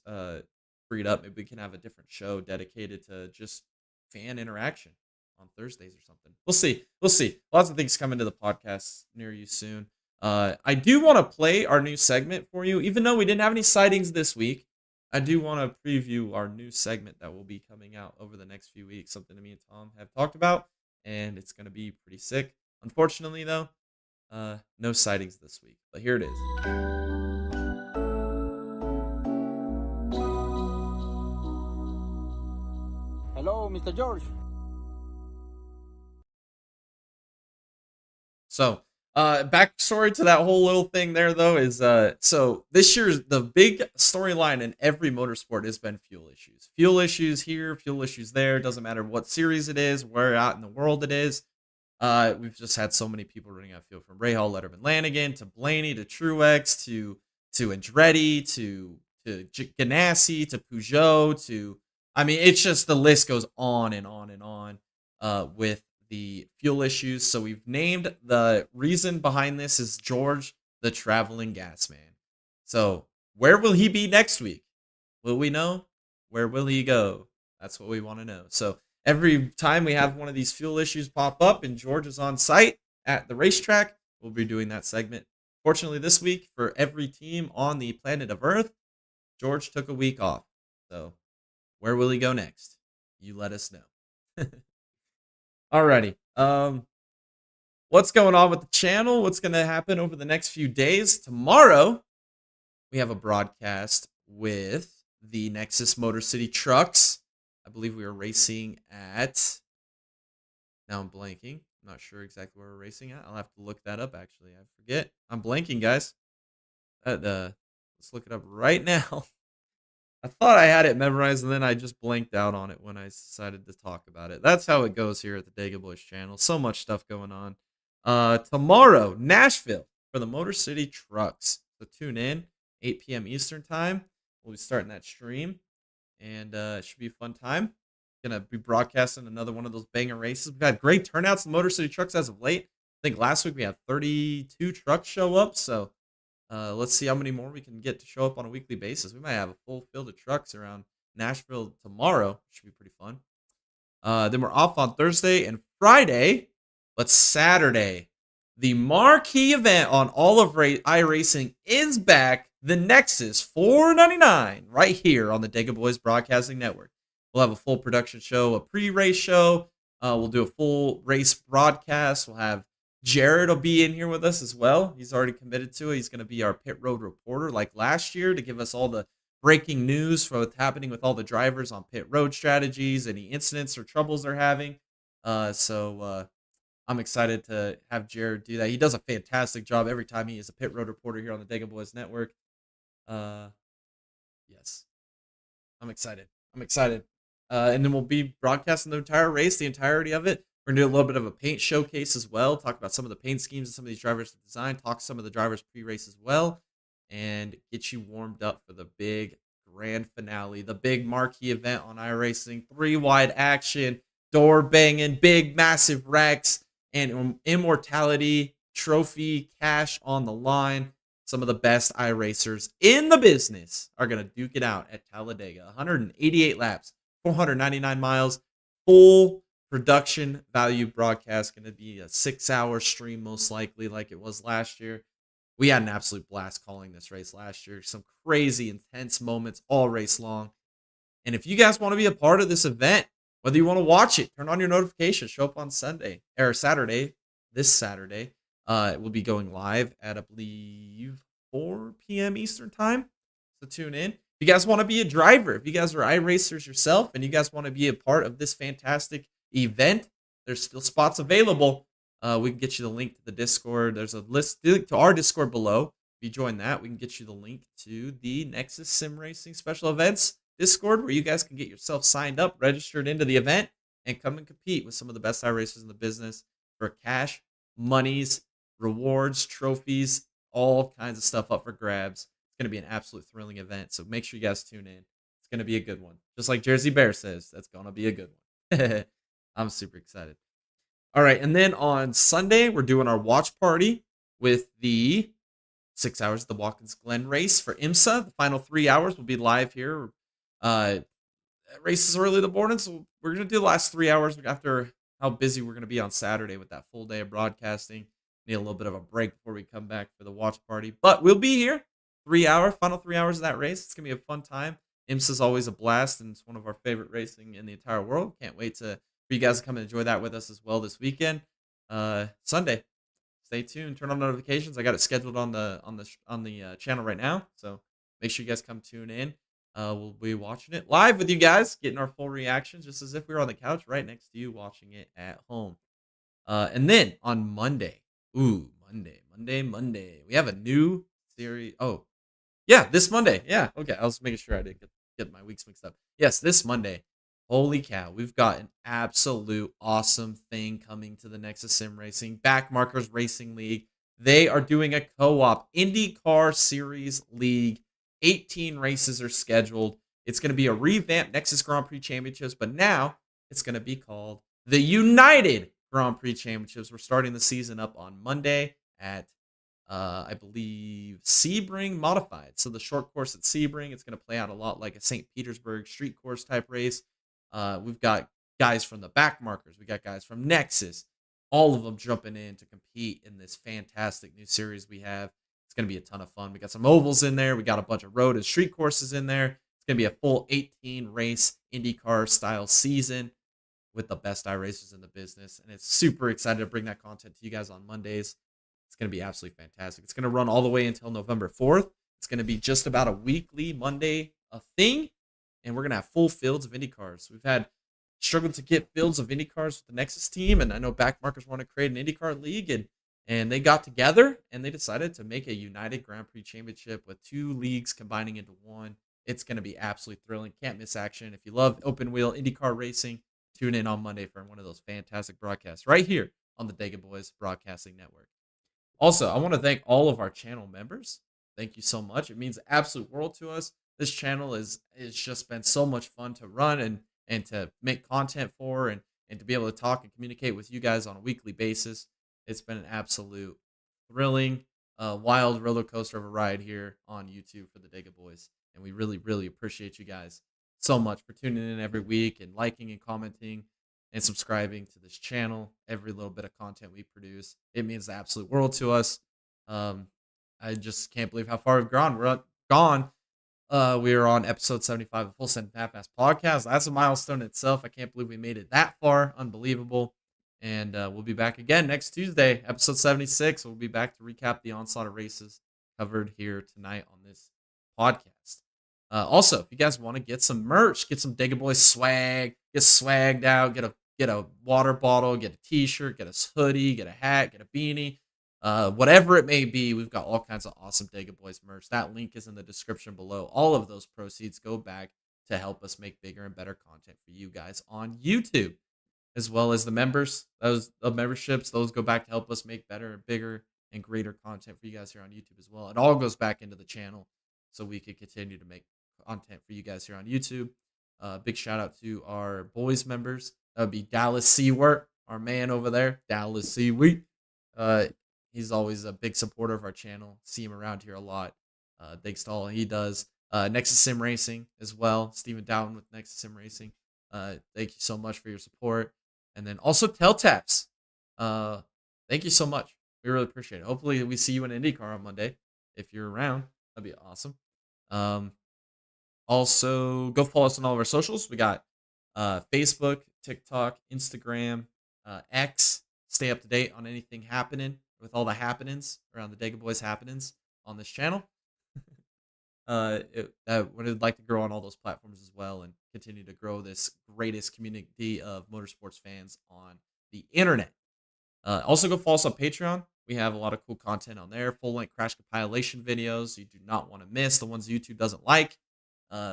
freed up. Maybe we can have a different show dedicated to just fan interaction on Thursdays or something. We'll see. We'll see. Lots of things coming to the podcast near you soon. I do want to play our new segment for you, even though we didn't have any sightings this week. I do want to preview our new segment that will be coming out over the next few weeks. Something that me and Tom have talked about, and it's going to be pretty sick. Unfortunately, though, no sightings this week. But here it is. Hello, Mr. George. So, backstory to that whole little thing there, though, is so this year's the big storyline in every motorsport has been fuel issues. Fuel issues here, fuel issues there. Doesn't matter what series it is, where out in the world it is. We've just had so many people running out of fuel, from Rahal, Letterman, Lanigan to Blaney to Truex to Andretti to Ganassi to Peugeot to, I mean, it's just the list goes on and on and on with the fuel issues. So we've named the reason behind this is George the Traveling Gas Man. So where will he be next week? Will we know? Where will he go? That's what we want to know. So every time we have one of these fuel issues pop up and George is on site at the racetrack, we'll be doing that segment. Fortunately, this week, for every team on the planet of Earth, George took a week off. So where will he go next? You let us know. Alrighty. What's going on with the channel? What's going to happen over the next few days? Tomorrow, we have a broadcast with the Nexus Motor City trucks. I believe we are racing at... Now I'm blanking. I'm not sure exactly where we're racing at. I'll have to look that up, actually. I forget. I'm blanking, guys. Let's look it up right now. I thought I had it memorized, and then I just blanked out on it when I decided to talk about it. That's how it goes here at the Dega Boys channel. So much stuff going on. Tomorrow, Nashville for the Motor City Trucks. So tune in, 8 p.m. Eastern Time. We'll be starting that stream, and it should be a fun time. Going to be broadcasting another one of those banger races. We've had great turnouts in Motor City Trucks as of late. I think last week we had 32 trucks show up, so let's see how many more we can get to show up on a weekly basis. We might have a full field of trucks around Nashville tomorrow. Should be pretty fun. Then we're off on Thursday and Friday, but Saturday, the marquee event on all of iRacing is back. The Nexus 499 right here on the Dega Boys Broadcasting Network. We'll have a full production show, a pre-race show. We'll do a full race broadcast. We'll have Jared will be in here with us as well. He's already committed to it. He's going to be our pit road reporter like last year to give us all the breaking news for what's happening with all the drivers on pit road strategies, any incidents or troubles they're having. So I'm excited to have Jared do that. He does a fantastic job every time he is a pit road reporter here on the Dega Boys Network. Yes, I'm excited. And then we'll be broadcasting the entire race, the entirety of it. We're going to do a little bit of a paint showcase as well, talk about some of the paint schemes that some of these drivers have designed, talk some of the drivers pre-race as well, and get you warmed up for the big grand finale, the big marquee event on iRacing, 3-wide action, door banging, big massive wrecks, and immortality, trophy, cash on the line. Some of the best iRacers in the business are going to duke it out at Talladega. 188 laps, 499 miles, full production value broadcast. Going to be a 6-hour stream most likely, like it was last year. We had an absolute blast calling this race last year. Some crazy intense moments all race long. And if you guys want to be a part of this event, Whether you want to watch it, turn on your notifications, show up on Sunday or Saturday, this Saturday. We'll be going live at, I believe, 4 p.m. Eastern time. So tune in. If you guys want to be a driver, if you guys are iRacers yourself and you guys want to be a part of this fantastic event, there's still spots available. We can get you the link to the Discord. There's a link to our Discord below. If you join that, we can get you the link to the Nexus Sim Racing Special Events Discord, where you guys can get yourself signed up, registered into the event, and come and compete with some of the best iRacers in the business for cash, monies, rewards, trophies, all kinds of stuff up for grabs. It's going to be an absolute thrilling event, so make sure you guys tune in. It's going to be a good one. Just like Jersey Bear says, that's going to be a good one. I'm super excited. All right, and then on Sunday, we're doing our watch party with the 6 hours of the Watkins Glen race for IMSA. The final 3 hours will be live here. Races early in the morning, so we're going to do the last 3 hours after how busy we're going to be on Saturday with that full day of broadcasting. Need a little bit of a break before we come back for the watch party, but we'll be here. Final 3 hours of that race. It's going to be a fun time. IMSA is always a blast, and it's one of our favorite racing in the entire world. Can't wait for you guys to come and enjoy that with us as well this weekend. Sunday. Stay tuned. Turn on notifications. I got it scheduled on the channel right now, so make sure you guys come tune in. We'll be watching it live with you guys, getting our full reactions, just as if we were on the couch right next to you watching it at home. And then on Monday, Monday, we have a new series. Oh, yeah, this Monday. Yeah, okay. I was making sure I didn't get my weeks mixed up. Yes, this Monday. Holy cow, we've got an absolute awesome thing coming to the Nexus Sim Racing Backmarkers Racing League. They are doing a co-op IndyCar Series League. 18 races are scheduled. It's going to be a revamped Nexus Grand Prix Championships, but now it's going to be called the United Grand Prix Championships. We're starting the season up on Monday at, I believe, Sebring Modified. So the short course at Sebring, it's going to play out a lot like a St. Petersburg street course type race. We've got guys from the Backmarkers. We got guys from Nexus. All of them jumping in to compete in this fantastic new series we have. It's going to be a ton of fun. We got some ovals in there. We got a bunch of road and street courses in there. It's going to be a full 18 race IndyCar style season with the best iRacers in the business. And it's super excited to bring that content to you guys on Mondays. It's going to be absolutely fantastic. It's going to run all the way until November 4th. It's going to be just about a weekly Monday thing. And we're going to have full fields of IndyCars. We've had struggled to get fields of IndyCars with the Nexus team. And I know Backmarkers want to create an IndyCar league. And they got together and they decided to make a United Grand Prix Championship with two leagues combining into one. It's going to be absolutely thrilling. Can't miss action. If you love open wheel IndyCar racing, tune in on Monday for one of those fantastic broadcasts right here on the Dega Boys Broadcasting Network. Also, I want to thank all of our channel members. Thank you so much. It means the absolute world to us. This channel is just been so much fun to run and to make content for and to be able to talk and communicate with you guys on a weekly basis. It's been an absolute thrilling, wild roller coaster of a ride here on YouTube for the Dega Boys. And we really, really appreciate you guys so much for tuning in every week and liking and commenting and subscribing to this channel. Every little bit of content we produce, it means the absolute world to us. I just can't believe how far we've gone. We are on episode 75 of the Full Send Half-Ass Podcast. That's a milestone in itself. I can't believe we made it that far. Unbelievable. And we'll be back again next Tuesday, episode 76. We'll be back to recap the onslaught of races covered here tonight on this podcast. Also, if you guys want to get some merch, get some Dega Boys swag, get swagged out, get a water bottle, get a t-shirt, get a hoodie, get a hat, get a beanie, whatever it may be, we've got all kinds of awesome Dega Boys merch. That link is in the description below. All of those proceeds go back to help us make bigger and better content for you guys on YouTube. As well as the members, those memberships, those go back to help us make better and bigger and greater content for you guys here on YouTube as well. It all goes back into the channel so we can continue to make content for you guys here on YouTube. Big shout out to our boys members. That would be Dallas Sewart, our man over there, Dallas Sewart. He's always a big supporter of our channel. See him around here a lot. Thanks to all he does. Nexus Sim Racing as well. Stephen Dowden with Nexus Sim Racing. Thank you so much for your support. And then also Telltaps. Thank you so much. We really appreciate it. Hopefully we see you in IndyCar on Monday. If you're around, that'd be awesome. Also, go follow us on all of our socials. We got Facebook, TikTok, Instagram, X. Stay up to date on anything happening with all the happenings around the Dega Boys happenings on this channel. Would like to grow on all those platforms as well and continue to grow this greatest community of motorsports fans on the internet. Also, go follow us on Patreon. We have a lot of cool content on there. Full-length crash compilation videos you do not want to miss. The ones YouTube doesn't like,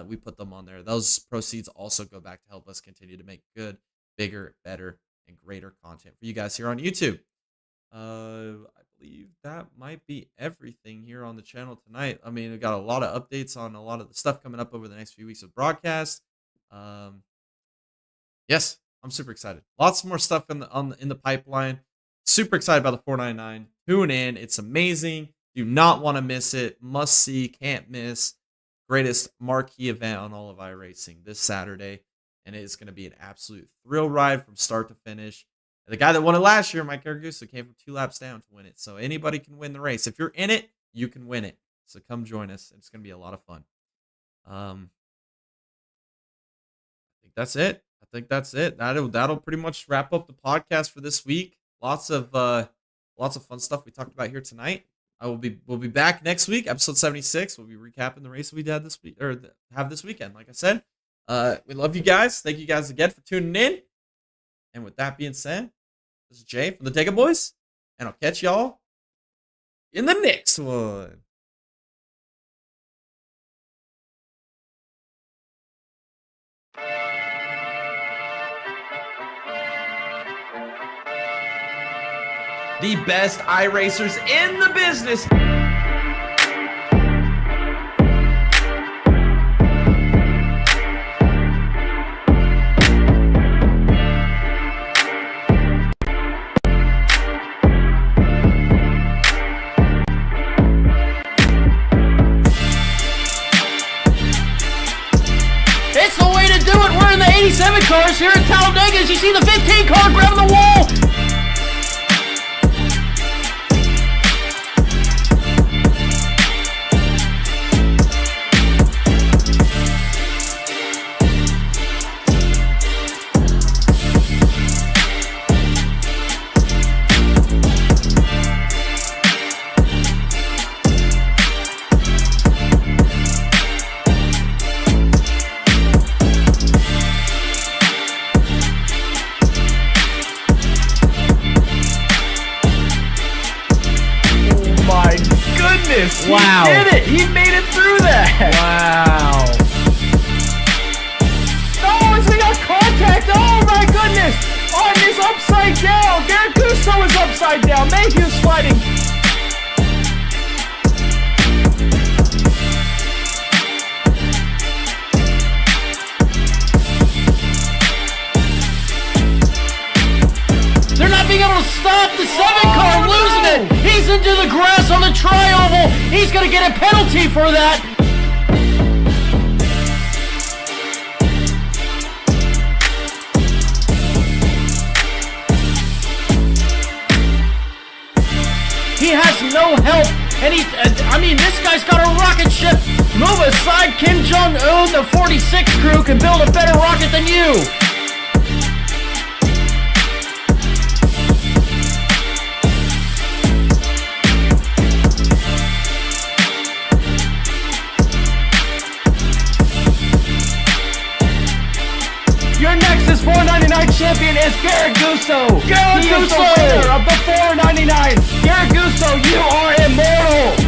we put them on there. Those proceeds also go back to help us continue to make good, bigger, better, and greater content for you guys here on YouTube. I believe that might be everything here on the channel tonight. I mean, we got a lot of updates on a lot of the stuff coming up over the next few weeks of broadcast. Yes, I'm super excited. Lots more stuff in the pipeline. Super excited about the 499. Tune in. It's amazing. Do not want to miss it. Must see, can't miss. Greatest marquee event on all of iRacing this Saturday. And it is going to be an absolute thrill ride from start to finish. The guy that won it last year, Mike Aragusa, came from 2 laps down to win it. So anybody can win the race. If you're in it, you can win it. So come join us. It's going to be a lot of fun. I think that's it. That'll pretty much wrap up the podcast for this week. Lots of fun stuff we talked about here tonight. We'll be back next week, episode 76. We'll be recapping the race we did this week, or have this weekend. Like I said, we love you guys. Thank you guys again for tuning in. And with that being said, this is Jay from the Dega Boys, and I'll catch y'all in the next one. The best iRacers in the business. It's the way to do it. We're in the 87 cars here at Talladega. As you see the 15 car grabbing the wall. Wow. He did it! He made it through that! Wow. Oh, we got contact! Oh my goodness! Oh, and he's upside down! Garrett Gusso is upside down! Mayhew's sliding! They're not being able to stop the 7 car, losing it! He's into the grass on the tri-oval! He's gonna get a penalty for that! He has no help, and this guy's got a rocket ship! Move aside, Kim Jong-un, the 46 crew can build a better rocket than you! Your Nexus 499 champion is Garrett Gusso. Garrett Gusso, winner of the 499. Garrett Gusso, you are immortal.